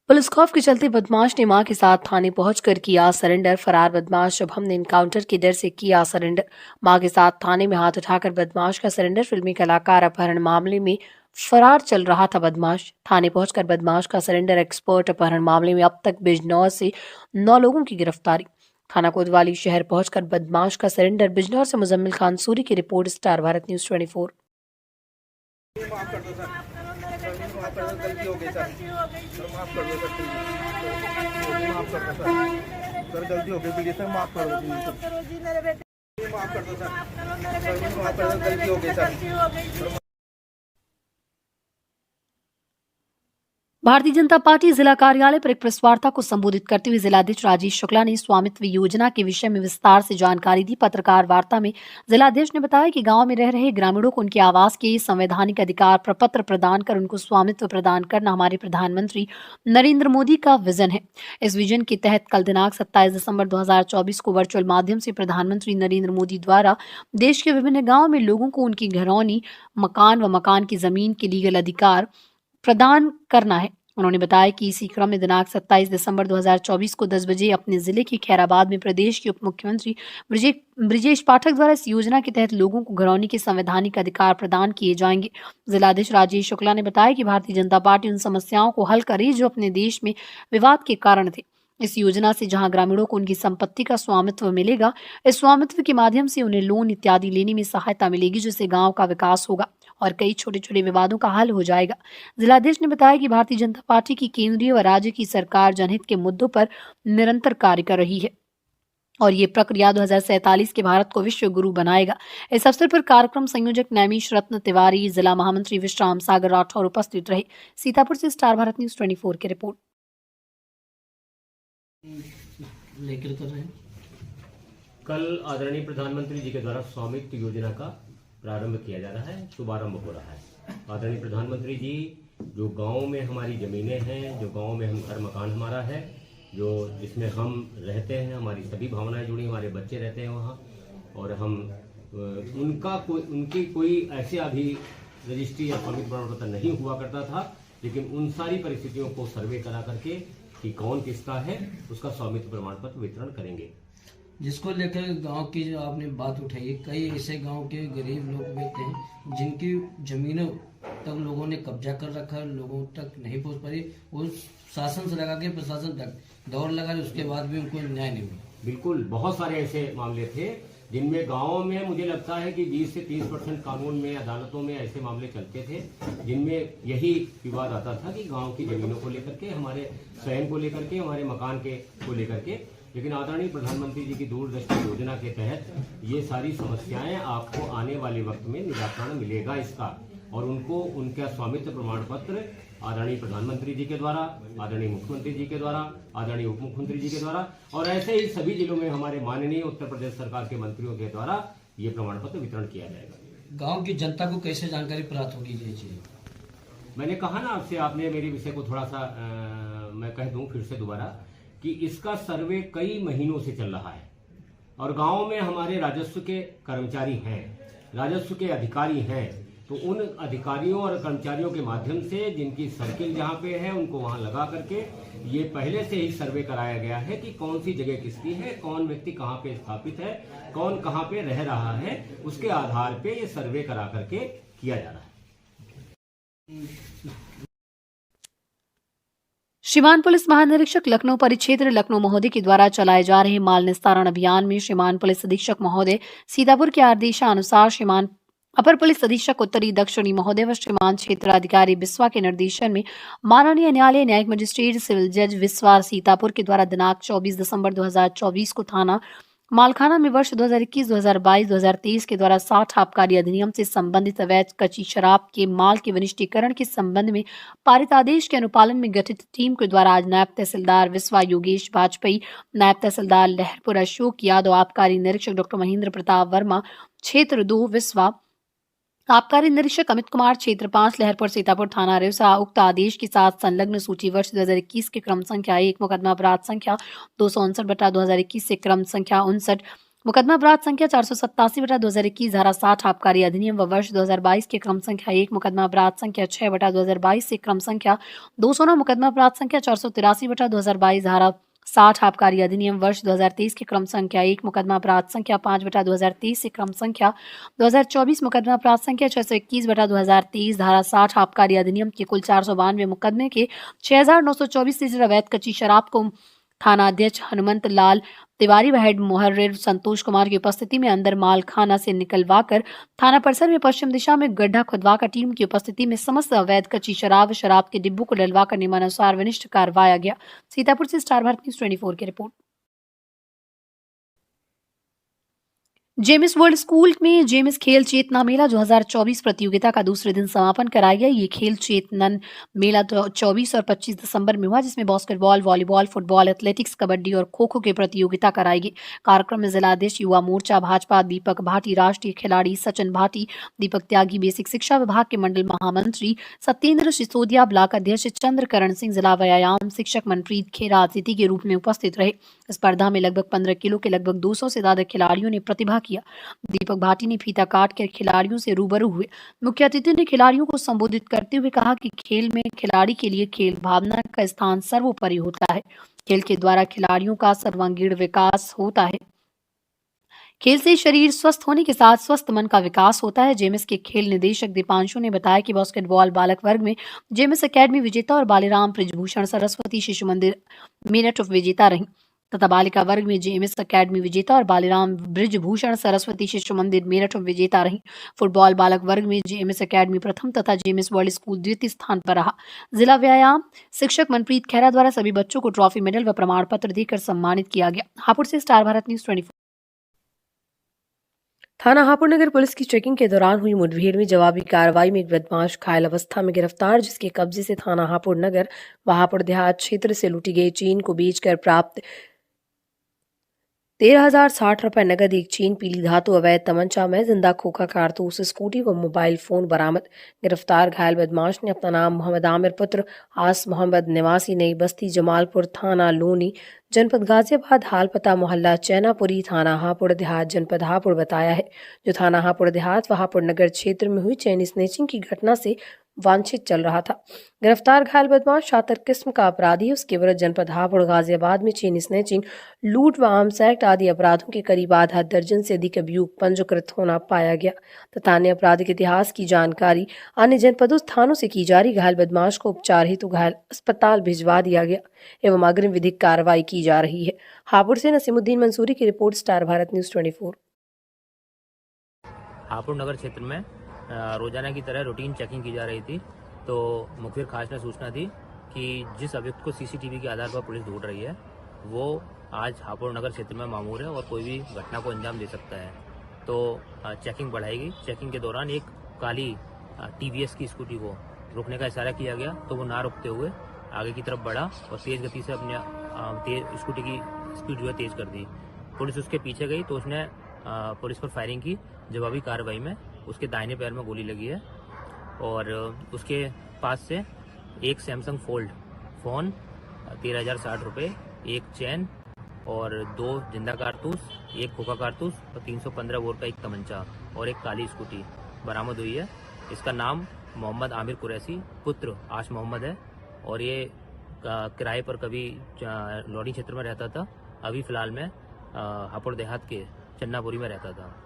पुलिस खौफ के चलते बदमाश ने मां के साथ थाने पहुंचकर किया सरेंडर। फरार बदमाश शुभम ने एनकाउंटर के डर से किया सरेंडर। मां के साथ थाने में हाथ उठाकर बदमाश का सरेंडर। फिल्मी कलाकार अपहरण मामले में फरार चल रहा था बदमाश, थाने पहुंचकर बदमाश का सरेंडर। एक्सपर्ट अपहरण मामले में अब तक बिजनौर से 9 लोगों की गिरफ्तारी। थाना कोतवाली शहर पहुंचकर बदमाश का सरेंडर। बिजनौर से मुजम्मिल खान सूरी की रिपोर्ट, स्टार भारत न्यूज 24। गलती हो गई सर, माफ कर दो सर, माफ कर दो सर, गलती हो गई सर। भारतीय जनता पार्टी जिला कार्यालय पर एक प्रेस वार्ता को संबोधित करते हुए जिलाध्यक्ष राजेश शुक्ला ने स्वामित्व योजना के विषय में विस्तार से जानकारी दी। पत्रकार वार्ता में जिलाध्यक्ष ने बताया कि गांव में रह रहे ग्रामीणों को उनके आवास के संवैधानिक अधिकार प्रपत्र प्रदान कर उनको स्वामित्व प्रदान करना हमारे प्रधानमंत्री नरेंद्र मोदी का विजन है। इस विजन के तहत कल दिनांक 27 दिसंबर 2024 को वर्चुअल माध्यम से प्रधानमंत्री नरेंद्र मोदी द्वारा देश के विभिन्न गाँव में लोगों को उनकी घरौनी, मकान व मकान की जमीन के लीगल अधिकार प्रदान करना है। उन्होंने बताया कि इसी क्रम में दिनांक 27 दिसंबर 2024 को 10 बजे अपने जिले के खैराबाद में प्रदेश के उप मुख्यमंत्री ब्रिजेश पाठक द्वारा इस योजना के तहत लोगों को घरौनी के संवैधानिक अधिकार प्रदान किए जाएंगे। जिलाध्यक्ष राजेश शुक्ला ने बताया कि भारतीय जनता पार्टी उन समस्याओं को हल करे जो अपने देश में विवाद के कारण थे। इस योजना से जहां ग्रामीणों को उनकी संपत्ति का स्वामित्व मिलेगा, इस स्वामित्व के माध्यम से उन्हें लोन इत्यादि लेने में सहायता मिलेगी, जिससे गांव का विकास होगा और कई छोटे छोटे विवादों का हल हो जाएगा। जिलाध्यक्ष ने बताया कि भारतीय जनता पार्टी की केंद्रीय व राज्य की सरकार जनहित के मुद्दों पर निरंतर कार्य कर रही है और ये प्रक्रिया 2047 के भारत को विश्व गुरु बनाएगा। इस अवसर पर कार्यक्रम संयोजक नैमिष रत्न तिवारी, जिला महामंत्री विश्राम सागर राठौर उपस्थित रहे। सीतापुर से स्टार भारत न्यूज 24 की रिपोर्ट। लेकर कर रहे हैं। कल आदरणीय प्रधानमंत्री जी के द्वारा स्वामित्व योजना का प्रारंभ किया जा रहा है, शुभारंभ हो रहा है। आदरणीय प्रधानमंत्री जी जो गांव में हमारी ज़मीनें हैं, जो गांव में हम घर मकान हमारा है, जो जिसमें हम रहते हैं, हमारी सभी भावनाएं जुड़ी, हमारे बच्चे रहते हैं वहाँ, और हम उनकी कोई ऐसे अभी रजिस्ट्री या स्वामित्व प्रमाण पत्र नहीं हुआ करता था, लेकिन उन सारी परिस्थितियों को सर्वे करा करके कि कौन किसका है उसका स्वामित्व प्रमाण पत्र वितरण करेंगे। जिसको लेकर गांव की जो आपने बात उठाई है, कई ऐसे गांव के गरीब लोग बैठे हैं जिनकी जमीनों तक लोगों ने कब्जा कर रखा है, लोगों तक नहीं पहुंच पाई। वो शासन से लगा के प्रशासन तक दौड़ लगा, उसके बाद भी उनको न्याय नहीं मिला। बिल्कुल, बहुत सारे ऐसे मामले थे जिनमें गाँव में मुझे लगता है कि 20 से 30% कानून में, अदालतों में ऐसे मामले चलते थे जिनमें यही विवाद आता था कि गांव की जमीनों को लेकर के, हमारे स्वयं को लेकर के, हमारे मकान के को लेकर के। लेकिन आदरणीय प्रधानमंत्री जी की दूरदृष्टि योजना के तहत ये सारी समस्याएं आपको आने वाले वक्त में निराकरण मिलेगा इसका, और उनको उनका स्वामित्व प्रमाण पत्र आदरणीय प्रधानमंत्री जी के द्वारा, आदरणीय मुख्यमंत्री जी के द्वारा, आदरणीय उप मुख्यमंत्री जी के द्वारा और ऐसे ही सभी जिलों में हमारे माननीय उत्तर प्रदेश सरकार के मंत्रियों के द्वारा ये प्रमाण पत्र वितरण किया जाएगा। गांव की जनता को कैसे जानकारी प्राप्त होगी ये चीज? मैंने कहा ना आपसे, आपने मेरे विषय को थोड़ा सा मैं कह दूं फिर से दोबारा कि इसका सर्वे कई महीनों से चल रहा है और गांव में हमारे राजस्व के कर्मचारी हैं, राजस्व के अधिकारी हैं, तो उन अधिकारियों और कर्मचारियों के माध्यम से जिनकी सर्किल जहां पे है उनको वहां लगा करके ये पहले से ही सर्वे कराया गया है कि कौन सी जगह किसकी है, कौन व्यक्ति कहां पे स्थापित है, कौन कहां पे रह रहा है, उसके आधार पे ये सर्वे करा करके किया जा रहा है। श्रीमान पुलिस महानिरीक्षक लखनऊ परिक्षेत्र लखनऊ महोदय के द्वारा चलाए जा रहे माल निस्तारण अभियान में श्रीमान पुलिस अधीक्षक महोदय सीतापुर के आदेशानुसार श्रीमान अपर पुलिस अधीक्षक उत्तरी दक्षिणी महोदय व श्रीमान क्षेत्राधिकारी बिस्वा के निर्देशन में माननीय न्यायालय न्यायिक मजिस्ट्रेट सिविल जज विस्वार सीतापुर के द्वारा दिनांक 24 दिसंबर 2024 को थाना मालखाना में वर्ष 2021, 2022, 2023 के द्वारा 60 आबकारी अधिनियम से संबंधित अवैध कच्ची शराब के माल के विनिष्टीकरण के संबंध में पारित आदेश के अनुपालन में गठित टीम के द्वारा आज नायब तहसीलदार विस्वा योगेश वाजपेयी, नायब तहसीलदार लहरपुर अशोक यादव, आबकारी निरीक्षक डॉक्टर महेंद्र प्रताप वर्मा, क्षेत्र 2 विस्वा, आबकारी निरीक्षक अमित कुमार, क्षेत्र 5 लहरपुर सीतापुर थाना रेवसा उक्त आदेश के साथ संलग्न सूची वर्ष 2021 के क्रम संख्या 1 मुकदमा अपराध संख्या 259/2021 से क्रम संख्या 59 मुकदमा अपराध संख्या 487/2021 धारा 60 आबकारी अधिनियम व वर्ष 2022 के क्रम संख्या 1 मुकदमा अपराध संख्या 6/2022 से क्रम संख्या 209 मुकदमा अपराध संख्या 483/2022 धारा 60 आबकारी अधिनियम वर्ष 2023 के क्रम संख्या 1 मुकदमा अपराध संख्या 5/2023 से क्रम संख्या 2024 मुकदमा अपराध संख्या 621/2023 धारा 60 आबकारी अधिनियम के कुल 492 मुकदमे के 6924 लीटर अवैध कच्ची शराब को थाना अध्यक्ष हनुमंत लाल तिवारी व हेड मुहर्रिर संतोष कुमार की उपस्थिति में अंदर माल खाना से निकलवाकर थाना परिसर में पश्चिम दिशा में गड्ढा खुदवाकर टीम की उपस्थिति में समस्त अवैध कच्ची शराब के डिब्बों को डलवाकर नियमानुसार विनिष्ट करवाया गया। सीतापुर से स्टार भारत न्यूज 24 की रिपोर्ट। जेमिस वर्ल्ड स्कूल में जेमिस खेल चेतना मेला 2024 प्रतियोगिता का दूसरे दिन समापन कराया गया। ये खेल चेतनन मेला 24 और 25 दिसंबर में हुआ, जिसमें basketball, volleyball, football, athletics, kabaddi और खो खो की प्रतियोगिता कराई गई। कार्यक्रम में जिलाध्यक्ष युवा मोर्चा भाजपा दीपक भाटी, राष्ट्रीय खिलाड़ी सचिन भाटी, दीपक त्यागी, बेसिक शिक्षा विभाग के मंडल महामंत्री सत्येंद्र सिसोदिया, ब्लॉक अध्यक्ष चंद्रकरण सिंह, जिला व्यायाम शिक्षक मनप्रीत खेरा अतिथि के रूप में उपस्थित रहे। स्पर्धा में लगभग 15 किलो के लगभग 200 से ज्यादा खिलाड़ियों ने प्रतिभा किया। दीपक भाटी ने फीता काट कर खिलाड़ियों से रूबरू हुए। मुख्य अतिथि ने खिलाड़ियों को संबोधित करते हुए कहा कि खेल में खिलाड़ी के लिए खेल भावना का स्थान सर्वोपरि होता है। खेल के द्वारा खिलाड़ियों का सर्वांगीण विकास होता है। खेल से शरीर स्वस्थ होने के साथ स्वस्थ मन का विकास होता है। जेमिस के खेल निदेशक दीपांशु ने बताया कि बास्केटबॉल बालक वर्ग में जेमिस एकेडमी विजेता और बालीराम बृजभूषण सरस्वती शिशु मंदिर मेरठ विजेता रही तथा बालिका वर्ग में जेमिस एकेडमी विजेता और बालीराम बृजभूषण सरस्वती शिशु मंदिर मेरठ विजेता रही। फुटबॉल बालक वर्ग में जेमिस एकेडमी प्रथम तथा जेमिस वर्ल्ड स्कूल द्वितीय स्थान पर रहा। जिला व्यायाम शिक्षक मनप्रीत खेरा द्वारा सभी बच्चों को ट्रॉफी, मेडल व प्रमाण पत्र देकर सम्मानित किया गया। हापुड़ से स्टार भारत न्यूज 24। थाना हापुड़ नगर पुलिस की चेकिंग के दौरान हुई मुठभेड़ में जवाबी कार्रवाई में एक बदमाश घायल अवस्था में गिरफ्तार, जिसके कब्जे से थाना हापुड़ नगर व हापुड़ देहात क्षेत्र से लूटी गई चीन को बेचकर प्राप्त 13,060 रुपए नगद, एक चीन, पीली धातु, अवैध तमंचा में जिंदा खोखा कारतूस, स्कूटी व मोबाइल फोन बरामद। गिरफ्तार घायल बदमाश ने अपना नाम मोहम्मद आमिर पुत्र आस मोहम्मद, निवासी नई बस्ती, जमालपुर, थाना लोनी, जनपद गाजियाबाद, हाल पता मोहल्ला चैनापुरी, थाना हापुड़ देहात, जनपद हापुड़ बताया है, जो थाना हापुड़ देहात व हापुड़ नगर क्षेत्र में हुई चेन स्नेचिंग की घटना से वांछित चल रहा था। गिरफ्तार घायल बदमाश शातिर किस्म का अपराधी है। उसके विरुद्ध जनपद हापुड़ गाजियाबाद में चेन स्नेचिंग, लूट व आर्म्स एक्ट आदि अपराधों के करीब आधा दर्जन से अधिक अभियोग पंजीकृत होना पाया गया तथा अन्य आपराधिक इतिहास की जानकारी अन्य जनपदों थानों से की जा रही। घायल बदमाश को उपचार हेतु घायल अस्पताल भिजवा दिया गया एवं अग्रिम विधिक कार्रवाई की जा रही है। हापुड़ से नसीमुद्दीन मंसूरी की report, star Bharat news 24। Hapur नगर क्षेत्र में रोजाना की तरह रूटीन चेकिंग की जा रही थी। तो मुखबिर खास ने सूचना दी कि जिस अभियुक्त को सीसीटीवी के आधार पर पुलिस ढूंढ रही है वो आज हापुड़ नगर क्षेत्र में मामूर है और कोई भी घटना को अंजाम दे सकता है। तो चेकिंग बढ़ाएगी। चेकिंग के दौरान एक काली टीवीएस की स्कूटी को रोकने का इशारा किया गया तो वो ना रुकते हुए आगे की तरफ बढ़ा और तेज गति से अपने स्कूटी की स्पीड जो है तेज कर दी। पुलिस उसके पीछे गई तो उसने पुलिस पर फायरिंग की। जवाबी कार्रवाई में उसके दाहिने पैर में गोली लगी है और उसके पास से एक सैमसंग फोल्ड फ़ोन, 13,060 रुपये, एक चैन और 2 जिंदा कारतूस, एक खोखा कारतूस और 315 बोर का एक तमंचा और एक काली स्कूटी बरामद हुई है। इसका नाम मोहम्मद आमिर कुरैशी पुत्र आश मोहम्मद है और ये किराए पर कभी लौड़ी क्षेत्र में रहता था। अभी फिलहाल में हापुड़ देहात के चन्नापुरी में रहता था।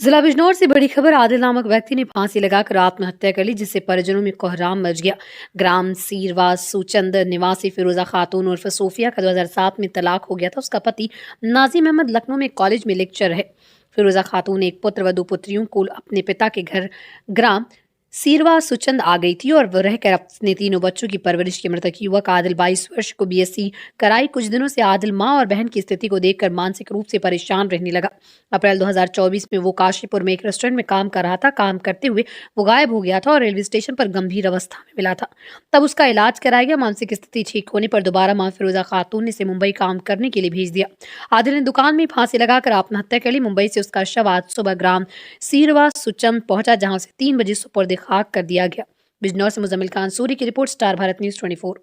जिला बिजनौर से बड़ी खबर, आदिल नामक व्यक्ति ने फांसी लगाकर आत्महत्या कर ली, जिससे परिजनों में कोहराम मच गया। ग्राम सीरवा सुचंद निवासी फिरोजा खातून उर्फ सोफिया का 2007 में तलाक हो गया था। उसका पति नाजिम अहमद लखनऊ में कॉलेज में लेक्चर है। फिरोजा खातून एक पुत्र व 2 पुत्रियों को अपने पिता के घर ग्राम सीरवा सुचंद आ गई थी और वह रहकर अपने 3 बच्चों की परवरिश के मृतक युवक आदिल 22 वर्ष को बीएससी कराई। कुछ दिनों से आदिल मां और बहन की स्थिति को देखकर मानसिक रूप से परेशान रहने लगा। अप्रैल 2024 में वो काशीपुर में एक रेस्टोरेंट में काम कर रहा था। काम करते हुए वो गायब हो गया था और रेलवे स्टेशन पर गंभीर अवस्था में मिला था। तब उसका इलाज कराया गया। मानसिक स्थिति ठीक होने पर दोबारा मां फिरोजा खातून ने इसे मुंबई काम करने के लिए भेज दिया। आदिल ने दुकान में फांसी लगाकर आत्महत्या कर ली। मुंबई से उसका शव आज सुबह ग्राम सीरवा सुचंद पहुंचा, जहां उसे 3 बजे सुपुर्द खाक कर दिया गया। बिजनौर से मुजम्मिल खान सूरी की report, star Bharat news 24।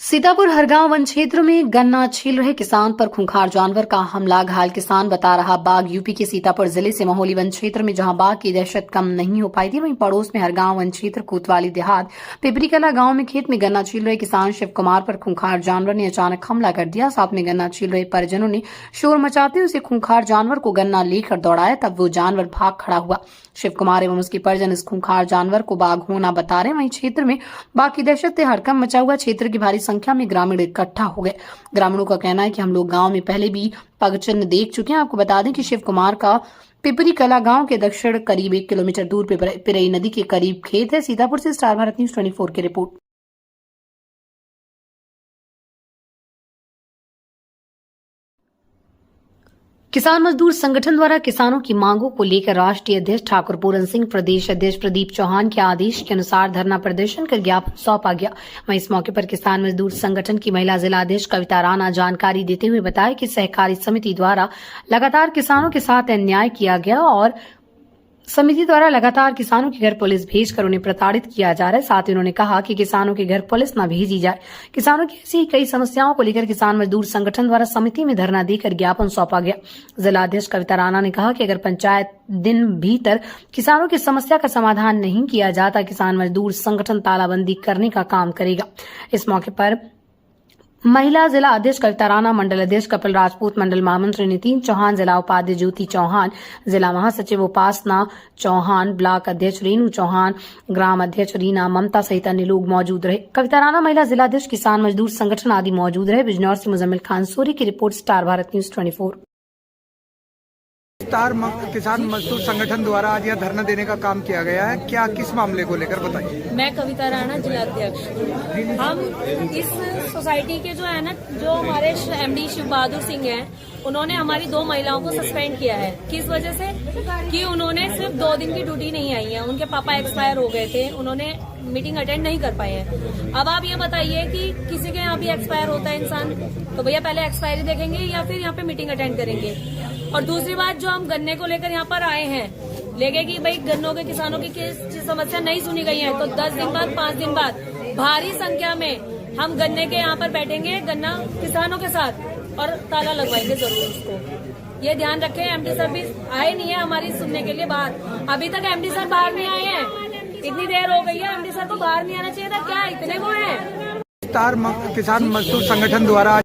Sitapur Hargaon one क्षेत्र में गन्ना छील रहे किसान पर खूंखार जानवर का हमला, घायल किसान बता रहा बाघ। यूपी के सीतापुर जिले से मोहली वन क्षेत्र में जहां बाघ की दहशत कम नहीं हो पाई थी, वहीं पड़ोस में हरगांव वन क्षेत्र कोतवाली देहात पिपरीकला गांव में खेत में गन्ना छील रहे किसान शिव कुमार पर खूंखार जानवर ने अचानक हमला कर दिया। साथ में गन्ना छील रहे परिजनों ने शोर मचाते हुए उसे खूंखार जानवर को गन्ना लेकर दौड़ाया, तब वो जानवर भाग खड़ा हुआ। शिव कुमार एवं उसके परिजन इस खूंखार जानवर को बाघ होना बता रहे। वहीं क्षेत्र में बाघ की दहशत से हड़कंप मचा हुआ। क्षेत्र की भारी संख्या में ग्रामीण इकट्ठा हो गए। ग्रामीणों का कहना है कि हम लोग गांव में पहले भी पगचिन्ह देख चुके हैं। आपको बता दें कि शिव कुमार का पिपरी कला गांव के दक्षिण करीब 1 किलोमीटर दूर पिरई नदी के करीब खेत है। सीतापुर से स्टार भारत न्यूज 24 की रिपोर्ट। किसान मजदूर संगठन द्वारा किसानों की मांगों को लेकर राष्ट्रीय अध्यक्ष ठाकुर पूरन सिंह, प्रदेश अध्यक्ष प्रदीप चौहान के आदेश के अनुसार धरना प्रदर्शन कर ज्ञापन सौंपा गया। वहीं इस मौके पर किसान मजदूर संगठन की महिला जिला अध्यक्ष कविता राणा जानकारी देते हुए बताया कि सहकारी समिति द्वारा लगातार किसानों के साथ अन्याय किया गया और समिति द्वारा लगातार किसानों के घर पुलिस भेजकर उन्हें प्रताड़ित किया जा रहा है। साथ ही उन्होंने कहा कि किसानों के घर पुलिस न भेजी जाए। किसानों की ऐसी कई समस्याओं को लेकर किसान मजदूर संगठन द्वारा समिति में धरना देकर ज्ञापन सौंपा गया। जिला अध्यक्ष कविता राणा ने कहा कि अगर पंचायत दिन भीतर किसानों की समस्या का समाधान नहीं किया जाता, किसान मजदूर संगठन तालाबंदी करने का काम करेगा। इस मौके पर महिला जिला अध्यक्ष कविता राणा, मंडल अध्यक्ष कपिल राजपूत, मंडल महामंत्री नितिन चौहान, जिला उपाध्यक्ष ज्योति चौहान, जिला महासचिव उपासना चौहान, ब्लॉक अध्यक्ष रेणु चौहान, ग्राम अध्यक्ष रीना ममता सहित अन्य लोग मौजूद रहे। कविता राणा महिला जिला अध्यक्ष किसान मजदूर संगठन आदि मौजूद रहे। बिजनौर से मुजम्मिल खान सूरी की रिपोर्ट, स्टार भारत न्यूज 24। किसान मजदूर संगठन द्वारा आज यह धरना देने का काम किया गया है, क्या किस मामले को लेकर बताइए। मैं कविता राणा, जिला अध्यक्ष। हम इस सोसाइटी के जो है ना, जो हमारे एमडी शिव बहादुर सिंह हैं, उन्होंने हमारी 2 महिलाओं को सस्पेंड किया है। किस वजह से? कि उन्होंने सिर्फ 2 दिन की ड्यूटी नहीं आई है। उनके पापा एक्सपायर हो गए थे, उन्होंने मीटिंग अटेंड नहीं कर पाए हैं। अब आप ये बताइए कि किसी के यहाँ भी एक्सपायर होता है इंसान, तो भैया पहले एक्सपायरी देखेंगे या फिर यहाँ पे मीटिंग अटेंड करेंगे। और दूसरी बात, जो हम गन्ने को लेकर यहाँ पर आए हैं, लेके कि भाई गन्नों के किसानों की समस्या नहीं सुनी गई है, तो 10 दिन बाद 5 दिन बाद भारी संख्या में हम गन्ने के यहाँ पर बैठेंगे, गन्ना किसानों के साथ, और ताला लगवाएंगे जरूर उसको। ये ध्यान रखें। एमडी सर भी आए नहीं है हमारी सुनने के लिए बाहर। अभी तक एमडी सर बाहर नहीं आए हैं। इतनी देर हो गई है, एमडी सर को बाहर नहीं आना चाहिए था क्या? इतने वो हैं। किसान मजदूर संगठन द्वारा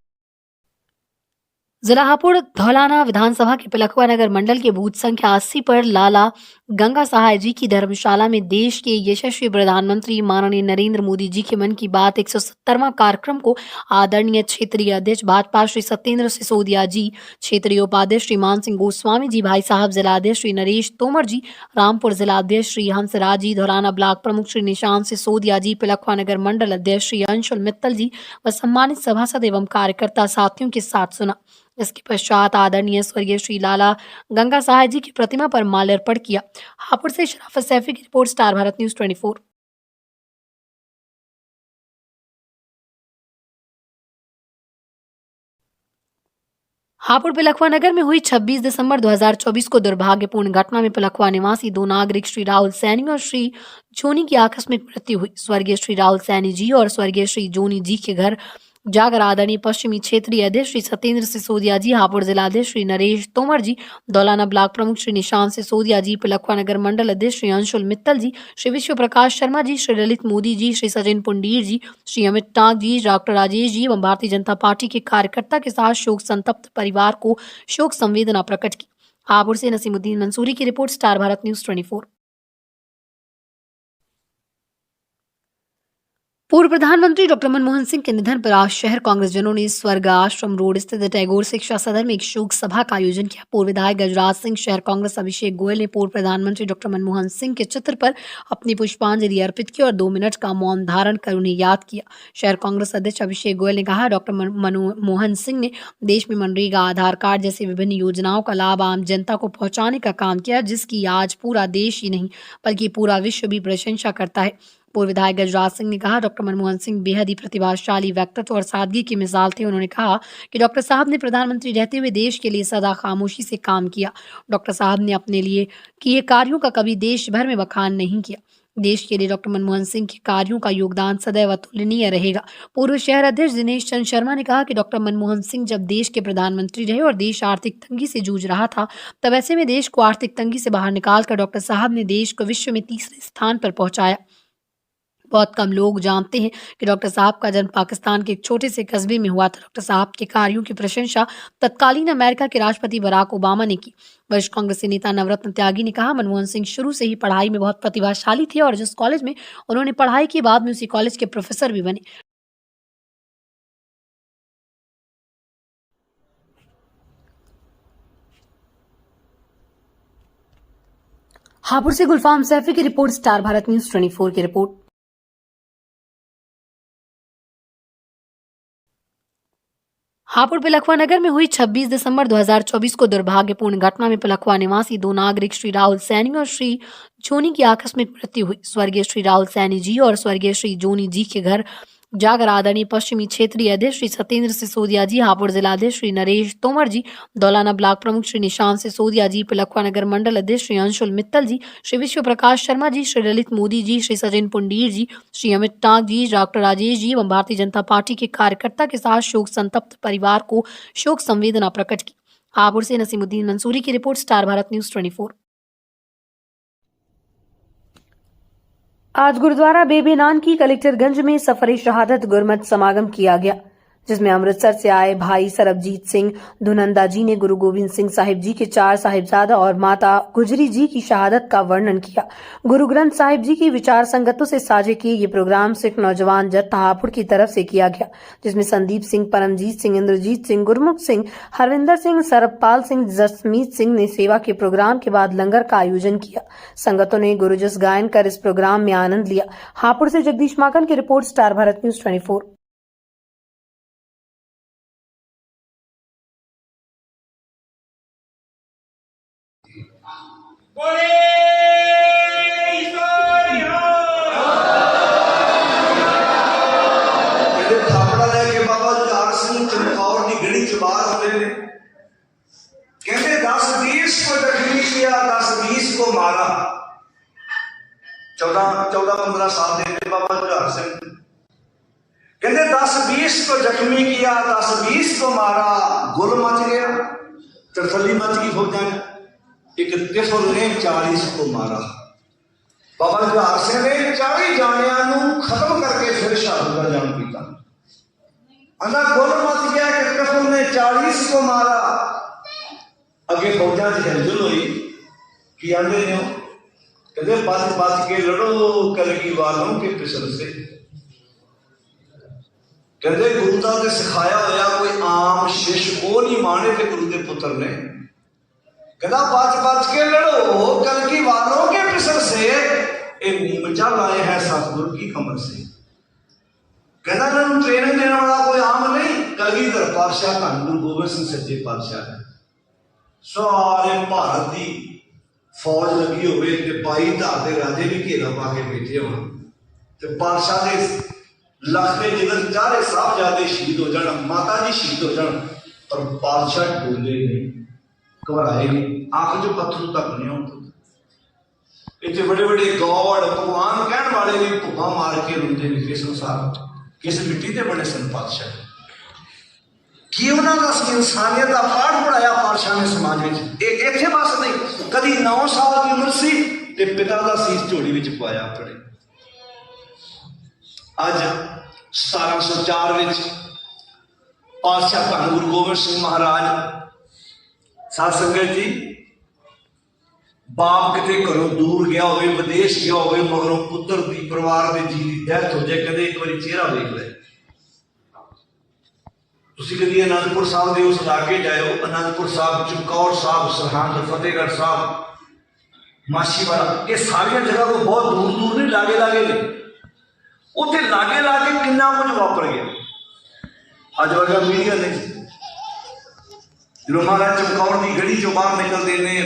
जिला हापुड़ धौलाना विधानसभा के पिलखुआ नगर मंडल के बूथ संख्या 80 पर लाला गंगा सहाय जी की धर्मशाला में देश के यशस्वी प्रधानमंत्री माननीय नरेंद्र मोदी जी के मन की बात 170वां कार्यक्रम को आदरणीय क्षेत्रीय अध्यक्ष भाजपा श्री सत्येंद्र सिसोदिया जी, क्षेत्रीय उपाध्यक्ष श्री मान सिंह गोस्वामी जी, भाई साहब जिला अध्यक्ष श्री नरेश तोमर जी, रामपुर जिला अध्यक्ष श्री हंसराज जी, धौलाना ब्लॉक प्रमुख श्री निशांत सिसोदिया जी, पिलखुआ नगर मंडल अध्यक्ष श्री अंशुल मित्तल जी व सम्मानित सभासद एवं कार्यकर्ता साथियों के साथ सुना। इसके पश्चात आदरणीय स्वर्गीय श्री लाला गंगा सहाय जी की प्रतिमा पर माल्यार्पण किया। हापुड़ से शराफत सैफी की report, star Bharat news 24। Hapur Pilkhuwa नगर में हुई 26 दिसंबर 2024 को दुर्भाग्यपूर्ण घटना में पिलखुआ निवासी दो नागरिक श्री राहुल सैनी और श्री जोनी की आकस्मिक मृत्यु हुई। स्वर्गीय श्री राहुल सैनी जी और स्वर्गीय श्री जोनी जी के घर जाकर आदरणीय पश्चिमी क्षेत्रीय अध्यक्ष श्री सत्येंद्र सिसोदिया जी, हापुड़ जिला अध्यक्ष श्री नरेश तोमर जी, धौलाना ब्लॉक प्रमुख श्री निशांत सिसोदिया जी, पिलखुआ नगर मंडल अध्यक्ष श्री अंशुल मित्तल जी, श्री विश्व प्रकाश शर्मा जी, श्री ललित मोदी जी, श्री सचिन पुंडीर जी, श्री अमित टांग जी, डॉक्टर राजेश जी एवं भारतीय जनता पार्टी के कार्यकर्ता के साथ शोक संतप्त परिवार को शोक संवेदना प्रकट की। हापुड़ से नसीमुद्दीन मंसूरी की रिपोर्ट, स्टार भारत न्यूज 24। पूर्व प्रधानमंत्री डॉक्टर मनमोहन सिंह के निधन पर आज शहर कांग्रेस जनों ने स्वर्ग आश्रम रोड स्थित टैगोर शिक्षा सदन में एक शोक सभा का आयोजन किया। पूर्व विधायक गजराज सिंह, शहर कांग्रेस अभिषेक गोयल ने पूर्व प्रधानमंत्री डॉक्टर मनमोहन सिंह के चित्र पर अपनी पुष्पांजलि अर्पित की और 2 मिनट का मौन धारण कर उन्हें याद किया। शहर कांग्रेस अध्यक्ष अभिषेक गोयल ने कहा, डॉक्टर मनमोहन सिंह ने देश में मनरेगा, आधार कार्ड जैसी विभिन्न योजनाओं का लाभ आम जनता को पहुंचाने का काम किया, जिसकी आज पूरा देश ही नहीं बल्कि पूरा विश्व भी प्रशंसा करता है। पूर्व विधायक गजराज सिंह ने कहा, डॉक्टर मनमोहन सिंह बेहद ही प्रतिभाशाली व्यक्तित्व और सादगी की मिसाल थे। उन्होंने कहा कि डॉक्टर साहब ने प्रधानमंत्री रहते हुए देश के लिए सदा खामोशी से काम किया। डॉक्टर साहब ने अपने लिए किए कार्यों का कभी देश भर में बखान नहीं किया। देश के लिए डॉक्टर मनमोहन सिंह के कार्यों का योगदान सदैव अतुलनीय रहेगा। पूर्व शहर अध्यक्ष दिनेश चंद शर्मा ने कहा कि डॉक्टर मनमोहन सिंह जब देश के प्रधानमंत्री रहे और देश आर्थिक तंगी से जूझ रहा था, तब ऐसे में देश को आर्थिक तंगी से बाहर निकालकर डॉक्टर साहब ने देश को विश्व में 3रे स्थान पर पहुंचाया। बहुत कम लोग जानते हैं कि डॉक्टर साहब का जन्म पाकिस्तान के एक छोटे से कस्बे में हुआ था। डॉक्टर साहब के कार्यों की प्रशंसा तत्कालीन अमेरिका के राष्ट्रपति बराक ओबामा ने की। वरिष्ठ कांग्रेसी नेता नवरत्न त्यागी ने कहा, मनमोहन सिंह शुरू से ही पढ़ाई में बहुत प्रतिभाशाली थे और जिस कॉलेज में उन्होंने पढ़ाई की, बाद में उसी कॉलेज के प्रोफेसर भी बने। हापुड़ से गुलफाम सैफी की रिपोर्ट, स्टार भारत न्यूज 24 की रिपोर्ट। हापुड़ पिलखुआ नगर में हुई 26 दिसंबर 2024 को दुर्भाग्यपूर्ण घटना में पिलखुआ निवासी दो नागरिक श्री राहुल सैनी और श्री जोनी की आकस्मिक मृत्यु हुई। स्वर्गीय श्री राहुल सैनी जी और स्वर्गीय श्री जोनी जी के घर जाकर आदरणीय पश्चिमी क्षेत्रीय अध्यक्ष श्री सत्येंद्र सिसोदिया जी, हापुड़ जिला अध्यक्ष श्री नरेश तोमर जी, धौलाना ब्लॉक प्रमुख श्री निशांत सिसोदिया जी, पिलखुआ नगर मंडल अध्यक्ष श्री अंशुल मित्तल जी, श्री विश्व प्रकाश शर्मा जी, श्री ललित मोदी जी, श्री सचिन पुंडीर जी, श्री अमित टांग जी, डॉक्टर राजेश जी एवं भारतीय जनता पार्टी के कार्यकर्ता के साथ शोक संतप्त परिवार को शोक संवेदना प्रकट की। हापुड़ से नसीमुद्दीन मंसूरी की रिपोर्ट, स्टार भारत न्यूज 24। आज गुरुद्वारा बेबी नानकी कलेक्टरगंज में सफर शहादत गुरमत समागम किया गया, जिसमें अमृतसर से आए भाई सरबजीत सिंह धुनंदा जी ने गुरु गोविंद सिंह साहिब जी के 4 साहिबजादा और माता गुजरी जी की शहादत का वर्णन किया। गुरु ग्रंथ साहिब जी की विचार संगतों से साझे किए ये प्रोग्राम सिख नौजवान जत्था हापुड़ की तरफ से किया गया, जिसमें संदीप सिंह, परमजीत सिंह, इंद्रजीत सिंह, गुरमुख सिंह, हरविंदर सिंह, सरबपाल सिंह, जसमीत सिंह ने सेवा के प्रोग्राम के बाद लंगर का आयोजन किया। संगतों ने गुरुजस गायन कर इस प्रोग्राम में आनंद लिया। हापुड़ से जगदीश माकन की रिपोर्ट, स्टार भारत न्यूज 24। कहते 10-20 को जख्मी किया, 10-20 को मारा। 14-15 साल देते बाबा जुझार सिंह। कहते 10-20 को जख्मी किया, 10-20 को मारा, गुल मच गया, तरसली मच गई फौजां। एक तिफल ने 40 को मारा। बाबा जुझार सिंह ने 40 जानियां नूं खत्म करके फिर शहादत का जाम पीता। अंधा गुल मच गया कि कफर ने 40 को मारा। अगे फौजा च हिलजुल हुई कि आंदे ने कहते बच बच के लड़ो कलगी वालों के फिसल से। कहते गुरु का ते सिखाया होया कोई आम शिष्य वो नहीं माने थे गुरु के पुत्र ने। कहता बच बच के लड़ो कलगी वालों के फिसल से, ये नीमचा लाए हैं सतगुरु की कमर से। कहता मैं ट्रेनिंग देने वाला कोई आम नहीं, कलगीधर पातशाह धन गुरु गोबिंद सिंह सच्चे पातशाह है। सारे भारत की फौज लगी होवे ते 22 धार के राजे भी घेरा पा के बैठे हो ते पातशाह के लख के जिगर चारे साहबजादे शहीद हो जाना, माता जी शहीद हो जाना, पर पातशाह डोले नहीं, घबराए नहीं, आंख जो पत्थरों तक नहीं होते। इतने बड़े बड़े गॉड भगवान कहने वाले भी भुखा मार के रोंदे ने कि संसार किस मिट्टी के बने सन पातशाह की उन्होंने इंसानियत का पाठ पढ़ाया पातशाह ने समाज में। इतने बस नहीं, कभी 9 साल की उम्र सी ते पिता का सीस झोली में पाया अपने। अज 1704 में पातशाह धन गुरु गोबिंद सिंह महाराज साध संगत जी बाप किते घरों दूर गया हो, विदेश गया हो, मगरों पुत्र की परिवार के जी की डेथ हो जाए, कदे एक बार चेहरा देख ले। तुसी कभी आनंदपुर साहब के उस इलाके जाओ, आनंदपुर साहब, चमकौर साहब, सरहंद, फतेहगढ़ साहब, माछीवाड़ा, ये सारिया जगह को बहुत दूर दूर नहीं लागे लागे ने। उत्थे लागे लागे कितना कुछ वापर गया। अज वर्गा मीडिया ने जो महाराज चमकौर की गढ़ी चो बाहर निकलते ने,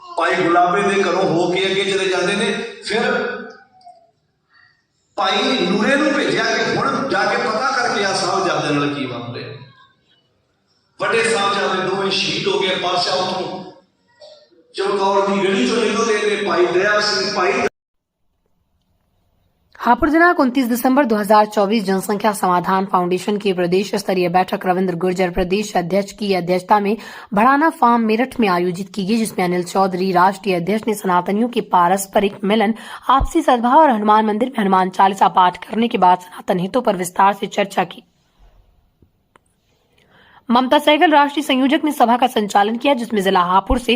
भाई गुलाबे के घरों हो के अगे चले जाते हैं, फिर भाई नूरे नूं भेजा कि हुण जाके पता करके आ साहबजादे नाल की वापरे। बड़े साहबजादे दोवें शहीद हो गए। पातशाह उतों चमकौर की गढ़ी चो निकलते हैं, भाई दया सिंह, भाई हापुड़ दिनांक 29 दिसंबर 2024 जनसंख्या समाधान फाउंडेशन की प्रदेश स्तरीय बैठक रविंद्र गुर्जर प्रदेश अध्यक्ष की अध्यक्षता में भड़ाना फार्म मेरठ में आयोजित की गई, जिसमें अनिल चौधरी राष्ट्रीय अध्यक्ष ने सनातनियों के पारस्परिक मिलन, आपसी सद्भाव और हनुमान मंदिर में हनुमान चालीसा पाठ करने के बाद सनातन हितों पर विस्तार से चर्चा की। ममता सहगल राष्ट्रीय संयोजक ने सभा का संचालन किया, जिसमें जिला हापुड़ से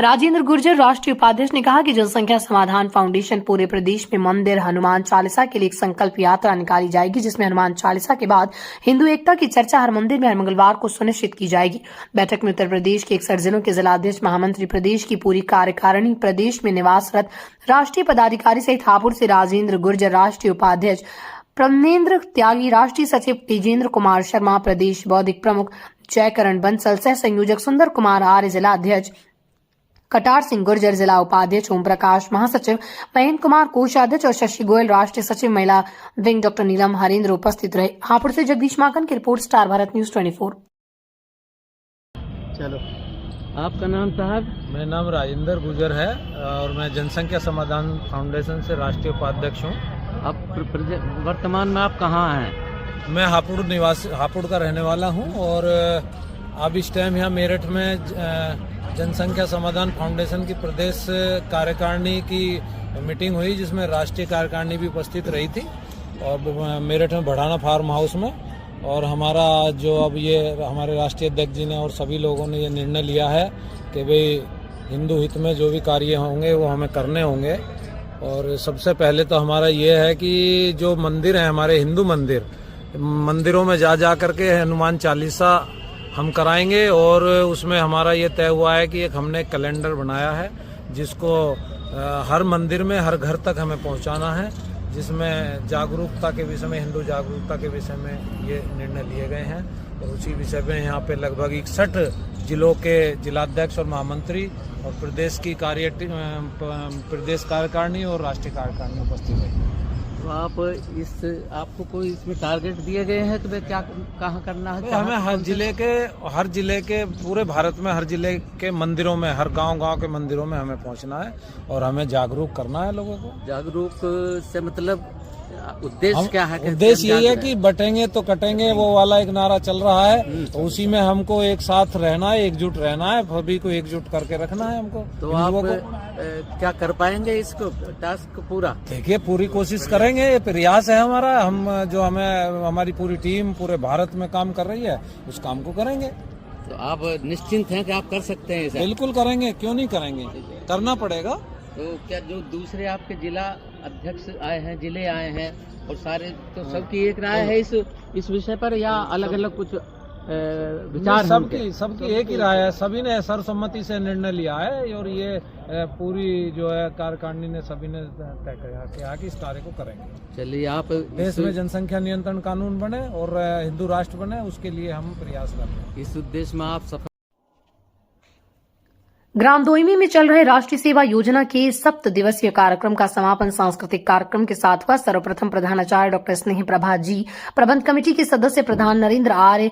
राजेंद्र गुर्जर राष्ट्रीय उपाध्यक्ष ने कहा कि जनसंख्या समाधान फाउंडेशन पूरे प्रदेश में मंदिर हनुमान चालीसा के लिए एक संकल्प यात्रा निकाली जाएगी, जिसमें हनुमान चालीसा के बाद हिंदू एकता की चर्चा हर मंदिर में हर मंगलवार को सुनिश्चित की जाएगी। बैठक में उत्तर प्रदेश के 61 जिलों के जिलाध्यक्ष, महामंत्री, प्रदेश की पूरी कार्यकारिणी, प्रदेश में निवासरत राष्ट्रीय पदाधिकारी सहित हापुड़ से राजेंद्र गुर्जर राष्ट्रीय उपाध्यक्ष, प्रमनेन्द्र त्यागी राष्ट्रीय सचिव, तेजेंद्र कुमार शर्मा प्रदेश बौद्धिक प्रमुख, जयकरण बंसल सह संयोजक, सुंदर कुमार आर्य जिला अध्यक्ष, कटार सिंह गुर्जर जिला उपाध्यक्ष, ओम प्रकाश महासचिव, महेंद्र कुमार कोषाध्यक्ष और शशि गोयल राष्ट्रीय सचिव महिला विंग, डॉक्टर नीलम हरेंद्र उपस्थित रहे। हापुड़ से जगदीश माकन की रिपोर्ट, स्टार भारत न्यूज 24। चलो, आपका नाम साहब? मेरा नाम राजेंद्र गुर्जर है और मैं जनसंख्या समाधान फाउंडेशन से राष्ट्रीय उपाध्यक्ष हूँ। अब वर्तमान में आप कहाँ हैं? मैं हापुड़ का रहने वाला हूँ और अब इस टाइम यहाँ मेरठ में जनसंख्या समाधान फाउंडेशन की प्रदेश कार्यकारिणी की मीटिंग हुई, जिसमें राष्ट्रीय कार्यकारिणी भी उपस्थित रही थी और मेरठ में भड़ाना फार्म हाउस में। और हमारा जो अब ये हमारे राष्ट्रीय अध्यक्ष जी ने और सभी लोगों ने ये निर्णय लिया है कि भाई हिंदू हित में जो भी कार्य होंगे वो हमें करने होंगे। और सबसे पहले तो हमारा ये है कि जो मंदिर हैं हमारे हिंदू मंदिरों में जा करके हनुमान चालीसा हम कराएंगे और उसमें हमारा ये तय हुआ है कि एक हमने कैलेंडर बनाया है जिसको हर मंदिर में हर घर तक हमें पहुंचाना है, जिसमें जागरूकता के विषय में, हिंदू जागरूकता के विषय में ये निर्णय लिए गए हैं। और उसी विषय में यहाँ पे लगभग 61 जिलों के जिलाध्यक्ष और महामंत्री और प्रदेश कार्यकारिणी और राष्ट्रीय कार्यकारिणी उपस्थित है। तो आपको कोई इसमें टारगेट दिए गए हैं कि क्या कहाँ करना है? हमें हर जिले के पूरे भारत में हर जिले के मंदिरों में, हर गांव के मंदिरों में हमें पहुंचना है और हमें जागरूक करना है लोगों को। जागरूक से मतलब उद्देश्य क्या है? उद्देश्य यही है कि बटेंगे तो कटेंगे वो वाला एक नारा चल रहा है, तो उसी में हमको एक साथ रहना है, एकजुट रहना है, सभी को एकजुट करके रखना है हमको। तो आप क्या कर पाएंगे इसको टास्क को पूरा? देखिए पूरी कोशिश करेंगे, ये प्रयास है हमारा, हम जो हमें हमारी पूरी टीम पूरे भारत में काम कर रही है उस काम को करेंगे। तो आप निश्चिंत हैं कि आप कर सकते हैं? बिल्कुल करेंगे, क्यों नहीं करेंगे, करना पड़ेगा। तो क्या जो दूसरे आपके जिला अध्यक्ष आए हैं, जिले आए हैं और सारे, तो सबकी एक राय है इस विषय पर या अलग अलग कुछ विचार? सबकी एक ही राय है, सभी ने सर्वसम्मति से निर्णय लिया है और ये पूरी जो है कार्यकारिणी ने सभी ने तय किया कि इस कार्य को करेंगे। चलिए, आप देश में जनसंख्या नियंत्रण कानून बने और हिंदू राष्ट्र बने, उसके लिए हम प्रयास कर रहे हैं। इस उद्देश्य में आप सफल। ग्राम दोईमी में चल रहे राष्ट्रीय सेवा योजना के 7 दिवसीय कार्यक्रम का समापन सांस्कृतिक कार्यक्रम के साथ हुआ। सर्वप्रथम प्रधानाचार्य डॉक्टर स्नेह प्रभा जी, प्रबंध कमेटी के सदस्य प्रधान नरेंद्र आर्य,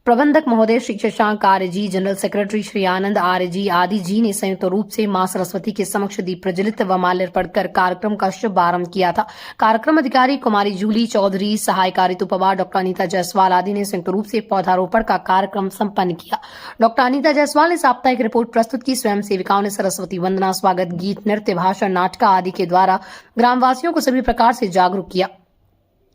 प्रबंधक महोदय श्री शशांक आर्य जी, जनरल सेक्रेटरी श्री आनंद आर्य जी आदि जी ने संयुक्त रूप से मां सरस्वती के समक्ष दीप प्रज्वलित व माल्यार्पण कर कार्यक्रम का शुभारंभ किया था। कार्यक्रम अधिकारी कुमारी जूली चौधरी, सहायक ऋतु पवार, डॉक्टर अनीता जायसवाल आदि ने संयुक्त रूप से पौधारोपण का कार्यक्रम संपन्न किया। डॉक्टर अनीता जायसवाल ने साप्ताहिक रिपोर्ट प्रस्तुत की। स्वयं सेविकाओं ने सरस्वती वंदना, स्वागत गीत, नृत्य, भाषण, नाटक आदि के द्वारा ग्रामवासियों को सभी प्रकार से जागरूक किया।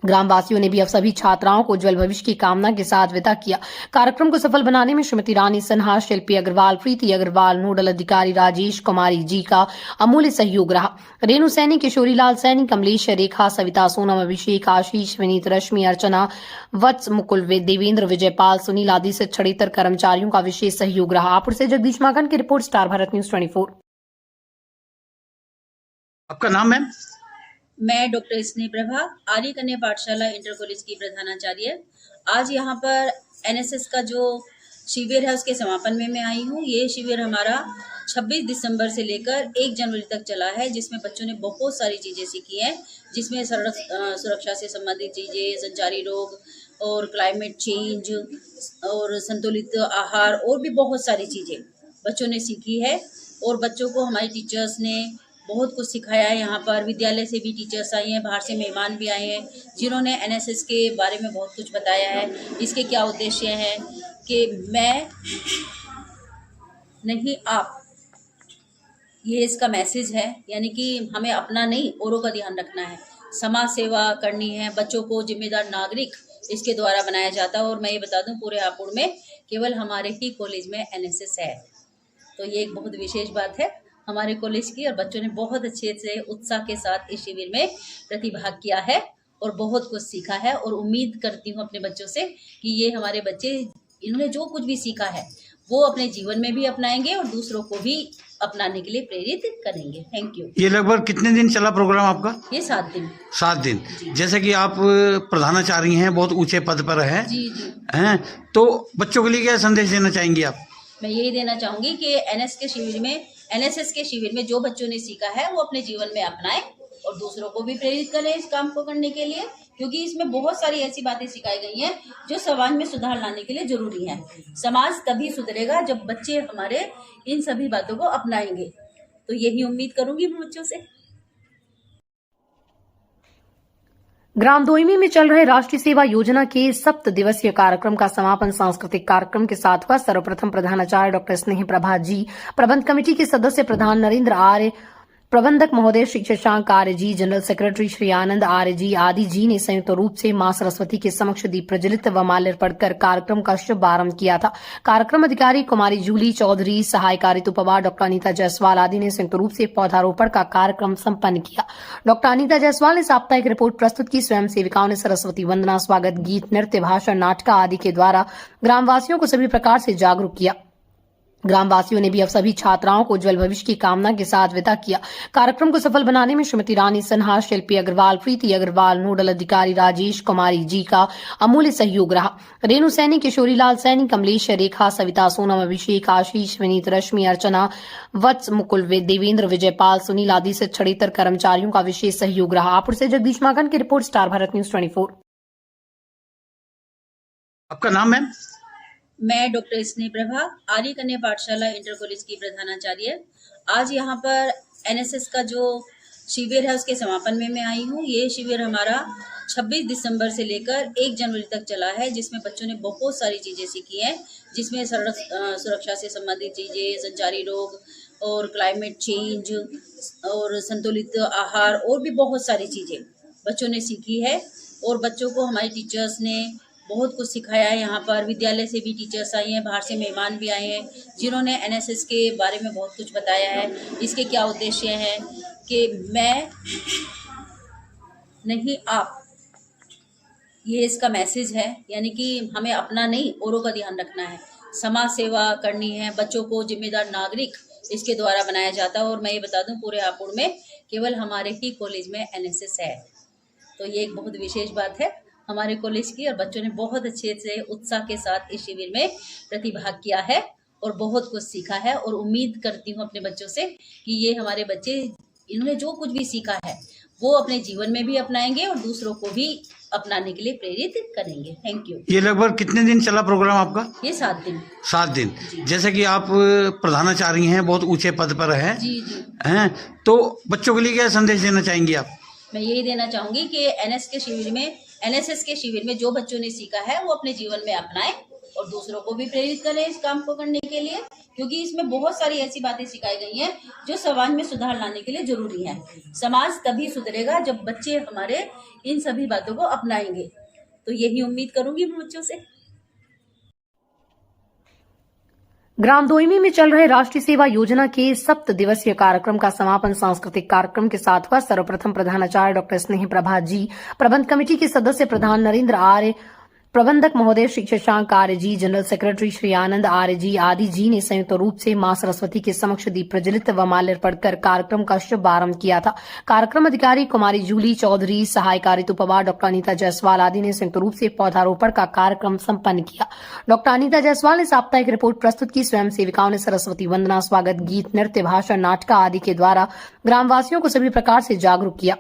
ग्रामवासियों ने भी अब सभी छात्राओं को उज्जवल भविष्य की कामना के साथ विदा किया। कार्यक्रम को सफल बनाने में श्रीमती रानी सिन्हा, शिल्पी अग्रवाल, प्रीति अग्रवाल, नोडल अधिकारी राजेश कुमारी जी का अमूल्य सहयोग रहा। रेणु सैनी, किशोरी लाल सैनी, कमलेश, रेखा, सविता, सोनम, अभिषेक, आशीष, विनीत, रश्मि, अर्चना, वत्स, मुकुल, देवेंद्र, विजयपाल, सुनील आदि से छड़ेतर कर्मचारियों का विशेष सहयोग रहा। हापुड़ से जगदीश माकन की रिपोर्ट, स्टार भारत न्यूज 24। आपका नाम है? मैं डॉक्टर स्नेह प्रभा, आर्य कन्या पाठशाला इंटर कॉलेज की प्रधानाचार्य। आज यहाँ पर एनएसएस का जो शिविर है उसके समापन में मैं आई हूँ। ये शिविर हमारा 26 दिसंबर से लेकर 1 जनवरी तक चला है, जिसमें बच्चों ने बहुत सारी चीज़ें सीखी हैं, जिसमें सुरक्षा से संबंधित चीज़ें, संचारी रोग और क्लाइमेट चेंज और संतुलित आहार और भी बहुत सारी चीज़ें बच्चों ने सीखी है। और बच्चों को हमारे टीचर्स ने बहुत कुछ सिखाया है। यहाँ पर विद्यालय से भी टीचर्स आए हैं, बाहर से मेहमान भी आए हैं, जिन्होंने एनएसएस के बारे में बहुत कुछ बताया है। इसके क्या उद्देश्य हैं कि मैं नहीं आप, ये इसका मैसेज है, यानी कि हमें अपना नहीं औरों का ध्यान रखना है, समाज सेवा करनी है, बच्चों को जिम्मेदार नागरिक इसके द्वारा बनाया जाता है। और मैं ये बता दूं, पूरे हापुड़ में केवल हमारे ही कॉलेज में एनएसएस है, तो ये एक बहुत विशेष बात है हमारे कॉलेज की। और बच्चों ने बहुत अच्छे से उत्साह के साथ इस शिविर में प्रतिभाग किया है और बहुत कुछ सीखा है। और उम्मीद करती हूँ अपने बच्चों से कि ये हमारे बच्चे, इन्होंने जो कुछ भी सीखा है वो अपने जीवन में भी अपनाएंगे और दूसरों को भी अपनाने के लिए प्रेरित करेंगे। Thank you. ये लगभग कितने दिन चला प्रोग्राम आपका? ये 7 दिन। 7 दिन। जैसे कि आप प्रधानाचार्य हैं, बहुत ऊंचे पद पर हैं। जी। हैं, तो बच्चों के लिए क्या संदेश देना चाहेंगे आप? मैं यही देना चाहूंगी कि एनएसएस के शिविर में जो बच्चों ने सीखा है वो अपने जीवन में अपनाएं और दूसरों को भी प्रेरित करें इस काम को करने के लिए, क्योंकि इसमें बहुत सारी ऐसी बातें सिखाई गई हैं जो समाज में सुधार लाने के लिए जरूरी है। समाज तभी सुधरेगा जब बच्चे हमारे इन सभी बातों को अपनाएंगे। तो यही उम्मीद करूंगी मैं बच्चों से। ग्राम दोईमी में चल रहे राष्ट्रीय सेवा योजना के 7 दिवसीय कार्यक्रम का समापन सांस्कृतिक कार्यक्रम के साथ हुआ। सर्वप्रथम प्रधानाचार्य डॉक्टर स्नेह प्रभा जी, प्रबंध कमेटी के सदस्य प्रधान नरेंद्र आर्य, प्रबंधक महोदय श्री शशांक आर्य जी, जनरल सेक्रेटरी श्री आनंद आर्य जी आदि जी ने संयुक्त रूप से मां सरस्वती के समक्ष दीप प्रज्वलित व माल्यार्पण कर कार्यक्रम का शुभारंभ किया था। कार्यक्रम अधिकारी कुमारी जूली चौधरी, सहायक ऋतु पवार, डॉक्टर अनीता जायसवाल आदि ने संयुक्त रूप से पौधारोपण का कार्यक्रम संपन्न किया। डॉक्टर अनीता जायसवाल ने साप्ताहिक रिपोर्ट प्रस्तुत की। स्वयं सेविकाओं ने सरस्वती वंदना, स्वागत गीत, नृत्य, भाषण, नाटक आदि के द्वारा ग्रामवासियों को सभी प्रकार से जागरूक किया। ग्रामवासियों ने भी अब सभी छात्राओं को उज्जवल भविष्य की कामना के साथ विदा किया। कार्यक्रम को सफल बनाने में श्रीमती रानी सिन्हा, शिल्पी अग्रवाल, प्रीति अग्रवाल, नोडल अधिकारी राजेश कुमारी जी का अमूल्य सहयोग रहा। रेणु सैनी, किशोरी लाल सैनी, कमलेश, रेखा, सविता, सोनम, अभिषेक, आशीष, विनीत, रश्मि, अर्चना, वत्स, मुकुल, देवेंद्र, विजयपाल, सुनील आदि से छड़ेतर कर्मचारियों का विशेष सहयोग रहा। हापुड़ से जगदीश माकन की रिपोर्ट, स्टार भारत न्यूज 24। आपका नाम है? मैं डॉक्टर स्नेह प्रभा, आर्य कन्या पाठशाला इंटर कॉलेज की प्रधानाचार्य। आज यहाँ पर एनएसएस का जो शिविर है उसके समापन में मैं आई हूँ। ये शिविर हमारा 26 दिसंबर से लेकर 1 जनवरी तक चला है, जिसमें बच्चों ने बहुत सारी चीज़ें सीखी हैं, जिसमें सड़क सुरक्षा से संबंधित चीज़ें, संचारी रोग और क्लाइमेट चेंज और संतुलित आहार और भी बहुत सारी चीज़ें बच्चों ने सीखी है। और बच्चों को हमारे टीचर्स ने बहुत कुछ सिखाया है। यहाँ पर विद्यालय से भी टीचर्स आई हैं, बाहर से मेहमान भी आए हैं, जिन्होंने एनएसएस के बारे में बहुत कुछ बताया है। इसके क्या उद्देश्य हैं कि मैं नहीं आप, ये इसका मैसेज है, यानी कि हमें अपना नहीं औरों का ध्यान रखना है, समाज सेवा करनी है, बच्चों को जिम्मेदार नागरिक इसके द्वारा बनाया जाता है। और मैं ये बता दूं, पूरे हापुड़ में केवल हमारे ही कॉलेज में एनएसएस है, तो ये एक बहुत विशेष बात है हमारे कॉलेज की। और बच्चों ने बहुत अच्छे से उत्साह के साथ इस शिविर में प्रतिभाग किया है और बहुत कुछ सीखा है। और उम्मीद करती हूँ अपने बच्चों से कि ये हमारे बच्चे, इन्होंने जो कुछ भी सीखा है वो अपने जीवन में भी अपनाएंगे और दूसरों को भी अपनाने के लिए प्रेरित करेंगे। Thank you. ये लगभग कितने दिन चला प्रोग्राम आपका? ये 7 दिन। 7 दिन। जैसे कि आप प्रधानाचार्य हैं, बहुत ऊंचे पद पर हैं। जी जी। हैं, तो बच्चों के लिए क्या संदेश देना चाहेंगी आप? मैं यही देना चाहूंगी कि एनएसएस के शिविर में जो बच्चों ने सीखा है वो अपने जीवन में अपनाएं और दूसरों को भी प्रेरित करें इस काम को करने के लिए, क्योंकि इसमें बहुत सारी ऐसी बातें सिखाई गई हैं जो समाज में सुधार लाने के लिए जरूरी है। समाज तभी सुधरेगा जब बच्चे हमारे इन सभी बातों को अपनाएंगे, तो यही उम्मीद करूंगी मैं बच्चों से। ग्राम दोईमी में चल रहे राष्ट्रीय सेवा योजना के 7 दिवसीय कार्यक्रम का समापन सांस्कृतिक कार्यक्रम के साथ हुआ। सर्वप्रथम प्रधानाचार्य डॉक्टर स्नेह प्रभा जी, प्रबंध कमेटी के सदस्य प्रधान नरेंद्र आर्य, प्रबंधक महोदय श्री शशांक आर्य जी, जनरल सेक्रेटरी श्री आनंद आर्य जी आदि जी ने संयुक्त रूप से मां सरस्वती के समक्ष दीप प्रज्वलित व माल्यार्पण कर कार्यक्रम का शुभारंभ किया था। कार्यक्रम अधिकारी कुमारी जूली चौधरी, सहायक ऋतु पवार, डॉक्टर अनीता जायसवाल आदि ने संयुक्त रूप से पौधारोपण का कार्यक्रम संपन्न किया। डॉक्टर अनीता जायसवाल ने साप्ताहिक रिपोर्ट प्रस्तुत की। स्वयं सेविकाओं ने सरस्वती वंदना, स्वागत गीत, नृत्य, भाषण, नाटक आदि के द्वारा ग्रामवासियों को सभी प्रकार से जागरूक किया।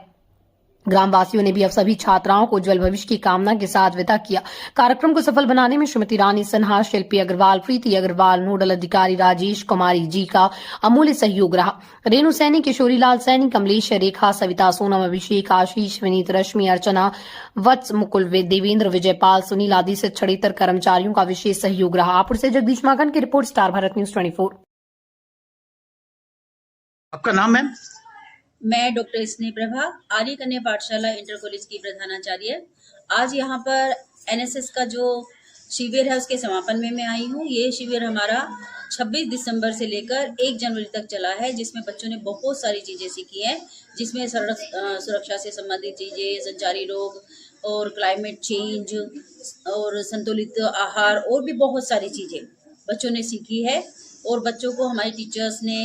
ग्रामवासियों ने भी अब सभी छात्राओं को उज्जवल भविष्य की कामना के साथ विदा किया। कार्यक्रम को सफल बनाने में श्रीमती रानी सिन्हा, शिल्पी अग्रवाल, प्रीति अग्रवाल, नोडल अधिकारी राजेश कुमारी जी का अमूल्य सहयोग रहा। रेणु सैनी, किशोरी लाल सैनी, कमलेश, रेखा, सविता, सोनम, अभिषेक, आशीष, विनीत, रश्मि, अर्चना, वत्स, मुकुल, देवेंद्र, विजयपाल, सुनील आदि से छड़ेतर कर्मचारियों का विशेष सहयोग रहा। हापुड़ से जगदीश माघन की रिपोर्ट, स्टार भारत न्यूज 24। आपका नाम है? मैं डॉक्टर स्नेह प्रभा, आर्य कन्या पाठशाला इंटर कॉलेज की प्रधानाचार्य। आज यहाँ पर एनएसएस का जो शिविर है उसके समापन में मैं आई हूँ। ये शिविर हमारा 26 दिसंबर से लेकर 1 जनवरी तक चला है, जिसमें बच्चों ने बहुत सारी चीज़ें सीखी हैं, जिसमें सड़क सुरक्षा से संबंधित चीज़ें, संचारी रोग और क्लाइमेट चेंज और संतुलित आहार और भी बहुत सारी चीज़ें बच्चों ने सीखी है। और बच्चों को हमारे टीचर्स ने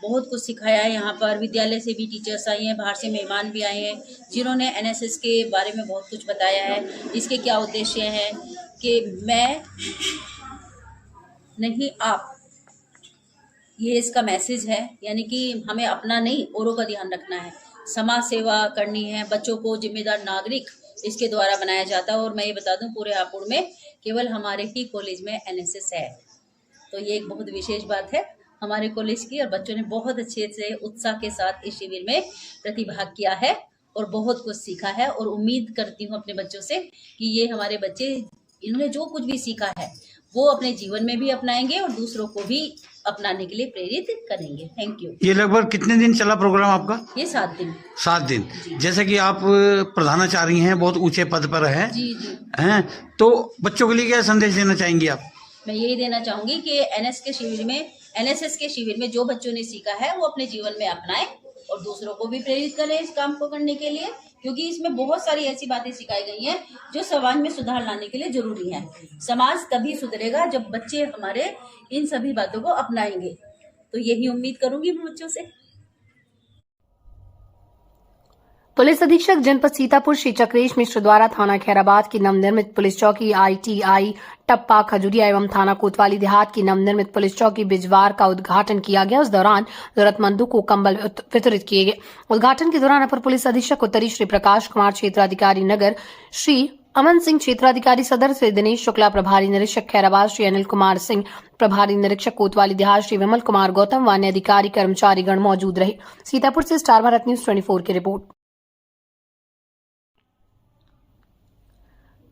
बहुत कुछ सिखाया है। यहाँ पर विद्यालय से भी टीचर्स आई हैं, बाहर से मेहमान भी आए हैं, जिन्होंने एनएसएस के बारे में बहुत कुछ बताया है। इसके क्या उद्देश्य हैं कि मैं नहीं आप, ये इसका मैसेज है, यानी कि हमें अपना नहीं औरों का ध्यान रखना है, समाज सेवा करनी है, बच्चों को जिम्मेदार नागरिक इसके द्वारा बनाया जाता है। और मैं ये बता दूं, पूरे हापुड़ में केवल हमारे ही कॉलेज में एनएसएस है, तो ये एक बहुत विशेष बात है हमारे कॉलेज की। और बच्चों ने बहुत अच्छे से उत्साह के साथ इस शिविर में प्रतिभाग किया है और बहुत कुछ सीखा है। और उम्मीद करती हूँ अपने बच्चों से कि ये हमारे बच्चे, इन्होंने जो कुछ भी सीखा है वो अपने जीवन में भी अपनाएंगे और दूसरों को भी अपनाने के लिए प्रेरित करेंगे। Thank you. ये लगभग कितने दिन चला प्रोग्राम आपका? ये 7 दिन। 7 दिन। जैसे कि आप प्रधानाचार्य हैं, बहुत ऊंचे पद पर हैं। जी जी। हैं, तो बच्चों के लिए क्या संदेश देना चाहेंगी आप? मैं यही देना चाहूंगी कि एनएसएस के शिविर में जो बच्चों ने सीखा है वो अपने जीवन में अपनाएं और दूसरों को भी प्रेरित करें इस काम को करने के लिए, क्योंकि इसमें बहुत सारी ऐसी बातें सिखाई गई हैं जो समाज में सुधार लाने के लिए जरूरी है। समाज तभी सुधरेगा जब बच्चे हमारे इन सभी बातों को अपनाएंगे, तो यही उम्मीद करूंगी मैं बच्चों से। पुलिस अधीक्षक जनपद सीतापुर श्री चक्रेश मिश्र द्वारा थाना खैराबाद की नवनिर्मित पुलिस चौकी ITI टप्पा खजुरिया एवं थाना कोतवाली देहात की नवनिर्मित पुलिस चौकी बिजवार का उद्घाटन किया गया। उस दौरान जरूरतमंदों को कंबल वितरित किए गए। उद्घाटन के दौरान अपर पुलिस अधीक्षक उत्तरी श्री प्रकाश कुमार, क्षेत्राधिकारी नगर श्री अमन सिंह, क्षेत्राधिकारी सदर श्री दिनेश शुक्ला, प्रभारी निरीक्षक खैराबाद श्री अनिल कुमार सिंह, प्रभारी निरीक्षक कोतवाली देहात श्री विमल कुमार गौतम व अन्य अधिकारी कर्मचारी गण मौजूद रहे। सीतापुर से स्टार भारत न्यूज 24 की रिपोर्ट।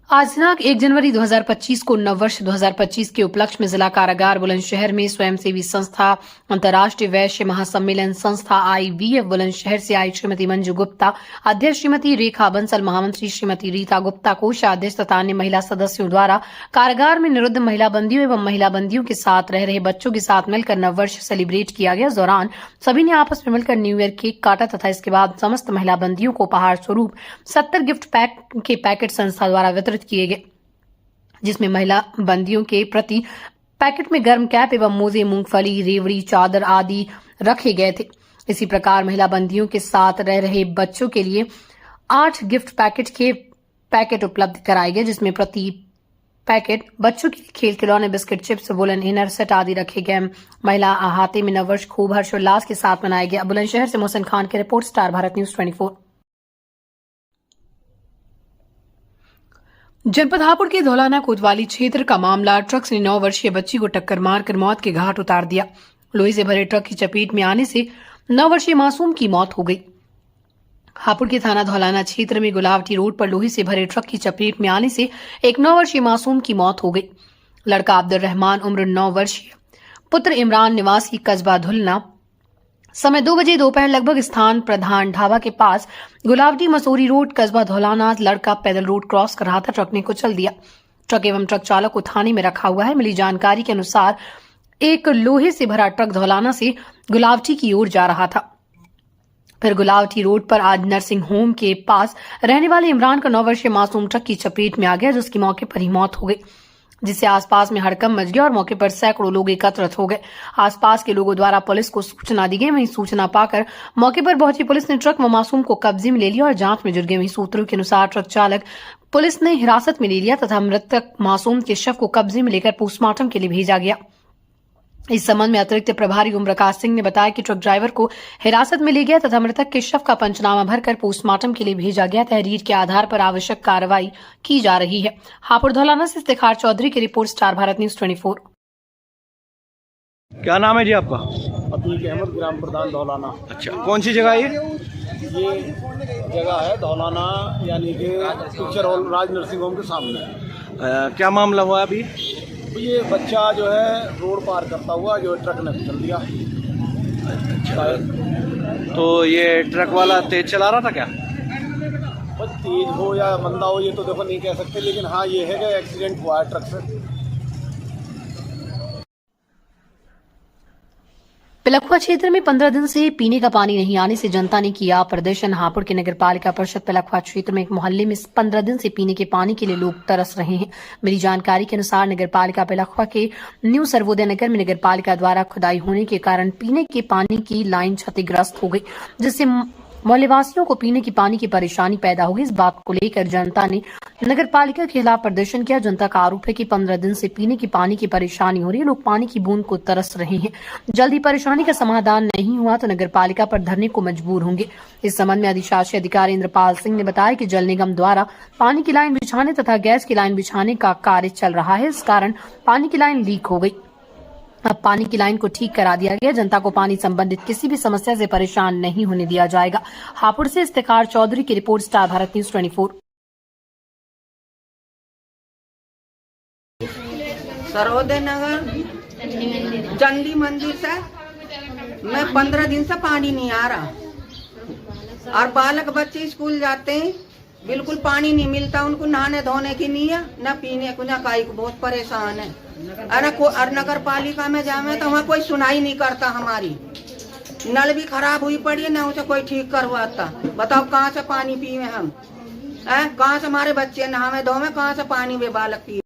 आज दिनांक 1 जनवरी 2025 को नववर्ष 2025 के उपलक्ष्य में जिला कारागार बुलंदशहर में स्वयंसेवी संस्था अंतर्राष्ट्रीय वैश्य महासम्मेलन संस्था IVF बुलंदशहर से आई श्रीमती मंजू गुप्ता, अध्यक्ष श्रीमती रेखा बंसल, महामंत्री श्रीमती रीता गुप्ता, कोषाध्यक्ष तथा अन्य महिला सदस्यों द्वारा कारागार में निरुद्ध महिला बंदियों एवं महिला बंदियों के साथ रह रहे बच्चों के साथ मिलकर नववर्ष सेलिब्रेट किया गया। इस दौरान सभी ने आपस में मिलकर न्यू ईयर केक काटा तथा इसके बाद समस्त महिला बंदियों को उपहार स्वरूप 70 गिफ्ट पैकेट संस्था द्वारा वितरित किए गए, जिसमें महिला बंदियों के प्रति पैकेट में गर्म कैप एवं मोजे, मूंगफली, रेवड़ी, चादर आदि रखे गए थे। इसी प्रकार महिला बंदियों के साथ रह रहे बच्चों के लिए 8 गिफ्ट पैकेट उपलब्ध कराए गए, जिसमें प्रति पैकेट बच्चों के खेल खिलौने, biscuit, chips, woollen inner set आदि रखे गए। महिला अहाते में नववर्ष खूब हर्षोल्लास के साथ मनाया गया। बुलंदशहर से मोहसिन खान की रिपोर्ट, स्टार भारत न्यूज 24। जनपद हापुड़ के धौलाना कोतवाली क्षेत्र का मामला, ट्रक ने 9 वर्षीय बच्ची को टक्कर मारकर मौत के घाट उतार दिया। लोहे से भरे ट्रक की चपेट में आने से 9 वर्षीय मासूम की मौत हो गई। हापुड़ के थाना धौलाना क्षेत्र में गुलावटी रोड पर लोहे से भरे ट्रक की चपेट में आने से एक 9 वर्षीय मासूम की मौत हो गई। लड़का अब्दुल रहमान उम्र 9 वर्षीय, पुत्र इमरान निवासी कस्बा धुलना, समय 2 बजे दोपहर लगभग स्थान प्रधान ढाबा के पास गुलावटी मसूरी रोड कस्बा धौलाना लड़का पैदल रोड क्रॉस कर रहा था। ट्रक ने कुचल दिया। ट्रक एवं ट्रक चालक को थाने में रखा हुआ है। मिली जानकारी के अनुसार एक लोहे से भरा ट्रक धौलाना से गुलावटी की ओर जा रहा था। फिर गुलावटी रोड पर आज नर्सिंग होम के पास रहने वाले इमरान का 9 वर्षीय मासूम ट्रक की चपेट में आ गया, जिसकी मौके पर ही मौत हो गई, जिससे आसपास में हड़कंप मच गया और मौके पर सैकड़ों लोग एकत्रित हो गए। आसपास के लोगों द्वारा पुलिस को सूचना दी गई। वहीं सूचना पाकर मौके पर पहुंची पुलिस ने ट्रक व मासूम को कब्जे में ले लिया और जांच में जुट गई। वहीं सूत्रों के अनुसार ट्रक चालक पुलिस ने हिरासत में ले लिया तथा मृतक मासूम के शव को कब्जे में लेकर पोस्टमार्टम के लिए भेजा गया। इस संबंध में अतिरिक्त प्रभारी ओम प्रकाश सिंह ने बताया कि ट्रक ड्राइवर को हिरासत में ले गया तथा मृतक के शव का पंचनामा भरकर पोस्टमार्टम के लिए भेजा गया। तहरीर के आधार पर आवश्यक कार्रवाई की जा रही है। हापुड़ धौलाना से इफ्तिखार चौधरी की रिपोर्ट, स्टार भारत न्यूज 24। क्या नाम है जी आपका? अतीक अहमद, ग्राम प्रधान धौलाना। अच्छा, कौन सी जगह है ये जगह है धौलाना, यानी कि पिक्चर हॉल राज नर्सिंग होम के सामने। क्या मामला हुआ अभी? तो ये बच्चा जो है रोड पार करता हुआ जो ट्रक ने चल दिया। अच्छा, तो ये ट्रक वाला तेज चला रहा था क्या? बस तेज हो या मंदा हो ये तो देखो नहीं कह सकते, लेकिन हाँ ये है कि एक्सीडेंट हुआ है ट्रक से। पिलखुआ क्षेत्र में 15 दिन से पीने का पानी नहीं आने से जनता ने किया प्रदर्शन। हापुड़ के नगर पालिका परिषद पिलखुआ क्षेत्र में एक मोहल्ले में 15 दिन से पीने के पानी के लिए लोग तरस रहे हैं। मिली जानकारी के अनुसार नगर पालिका पिलखुआ के न्यू सर्वोदय नगर में नगर पालिका द्वारा खुदाई होने के कारण पीने के पानी की लाइन क्षतिग्रस्त हो गई, जिससे मोहल्लेवासियों को पीने की पानी की परेशानी पैदा हुई। इस बात को लेकर जनता ने नगर पालिका के खिलाफ प्रदर्शन किया। जनता का आरोप है कि 15 दिन से पीने की पानी की परेशानी हो रही है। लोग पानी की बूंद को तरस रहे हैं। जल्दी परेशानी का समाधान नहीं हुआ तो नगर पालिका पर धरने को मजबूर होंगे। इस संबंध में अधिशासी अधिकारी इंद्रपाल सिंह ने बताया कि जल निगम द्वारा पानी की लाइन बिछाने तथा गैस की लाइन बिछाने का कार्य चल रहा है। इस कारण पानी की लाइन लीक हो गई। अब पानी की लाइन को ठीक करा दिया गया। जनता को पानी संबंधित किसी भी समस्या से परेशान नहीं होने दिया जाएगा। हापुड़ से इफ्तिखार चौधरी की report, star Bharat news 24। Sarvodaya Nagar Chandi Mandir से मैं 15 दिन से पानी नहीं आ रहा और बालक बच्चे स्कूल जाते हैं, बिल्कुल पानी नहीं मिलता उनको, नहाने धोने की नहीं है, न पीने को, न काई को, बहुत परेशान है। और नगर पालिका में जावे तो वहाँ कोई सुनाई नहीं करता। हमारी नल भी खराब हुई पड़ी है, न उसे कोई ठीक करवाता। बताओ कहाँ से पानी पीवे हम? कहाँ से हमारे बच्चे नहावे धोवे, कहाँ से पानी वे बालक पिए?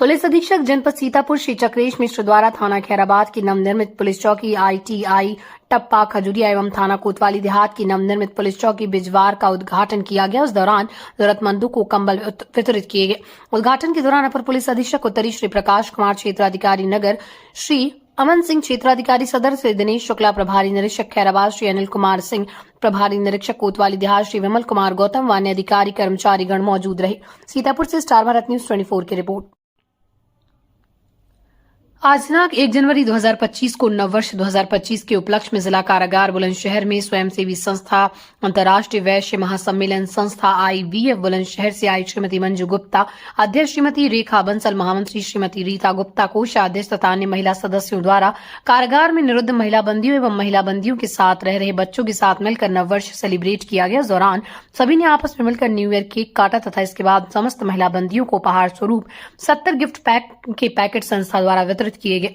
पुलिस अधीक्षक जनपद सीतापुर श्री चक्रेश मिश्र द्वारा थाना खैराबाद की नवनिर्मित पुलिस चौकी ITI टप्पा खजुरिया एवं थाना कोतवाली देहात की नवनिर्मित पुलिस चौकी बिजवार का उद्घाटन किया गया। उस दौरान जरूरतमंदों को कंबल वितरित किए गए। उद्घाटन के दौरान अपर पुलिस अधीक्षक उत्तरी श्री प्रकाश कुमार, क्षेत्राधिकारी नगर श्री अमन सिंह, क्षेत्राधिकारी सदर श्री दिनेश शुक्ला, प्रभारी निरीक्षक खैराबाद श्री अनिल कुमार सिंह, प्रभारी निरीक्षक कोतवाली देहात श्री विमल कुमार गौतम व अन्य अधिकारी कर्मचारी गण मौजूद रहे। सीतापुर से स्टार भारत न्यूज 24 की रिपोर्ट। आज दिनांक 1 जनवरी 2025 को नववर्ष 2025 के उपलक्ष्य में जिला कारागार बुलंदशहर में स्वयंसेवी संस्था अंतर्राष्ट्रीय वैश्य महासम्मेलन संस्था IVF बुलंदशहर से आई श्रीमती मंजू गुप्ता, अध्यक्ष श्रीमती रेखा बंसल, महामंत्री श्रीमती रीता गुप्ता, कोषाध्यक्ष तथा अन्य महिला सदस्यों द्वारा कारागार में निरुद्ध महिला बंदियों एवं महिला बंदियों के साथ रह रहे बच्चों के साथ मिलकर नववर्ष सेलिब्रेट किया गया। इस दौरान सभी ने आपस में मिलकर न्यू ईयर केक काटा तथा इसके बाद समस्त महिला बंदियों को उपहार स्वरूप 70 गिफ्ट पैक के पैकेट संस्था द्वारा वितरित किए गए,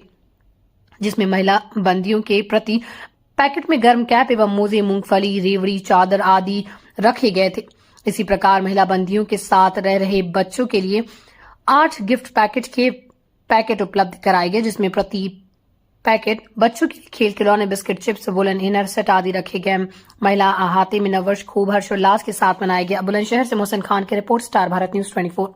जिसमें महिला बंदियों के प्रति पैकेट में गर्म कैप एवं मोजे, मूंगफली, रेवड़ी, चादर आदि रखे गए थे। इसी प्रकार महिला बंदियों के साथ रह रहे बच्चों के लिए 8 गिफ्ट पैकेट के पैकेट उपलब्ध कराए गए, जिसमें प्रति पैकेट बच्चों के खेल खिलौने, biscuit, chips, woollen inner set आदि रखे गए। महिला अहाते में नववर्ष खूब हर्षोल्लास के साथ मनाया गया। बुलंदशहर से मोहसिन खान की रिपोर्ट, स्टार भारत न्यूज 24।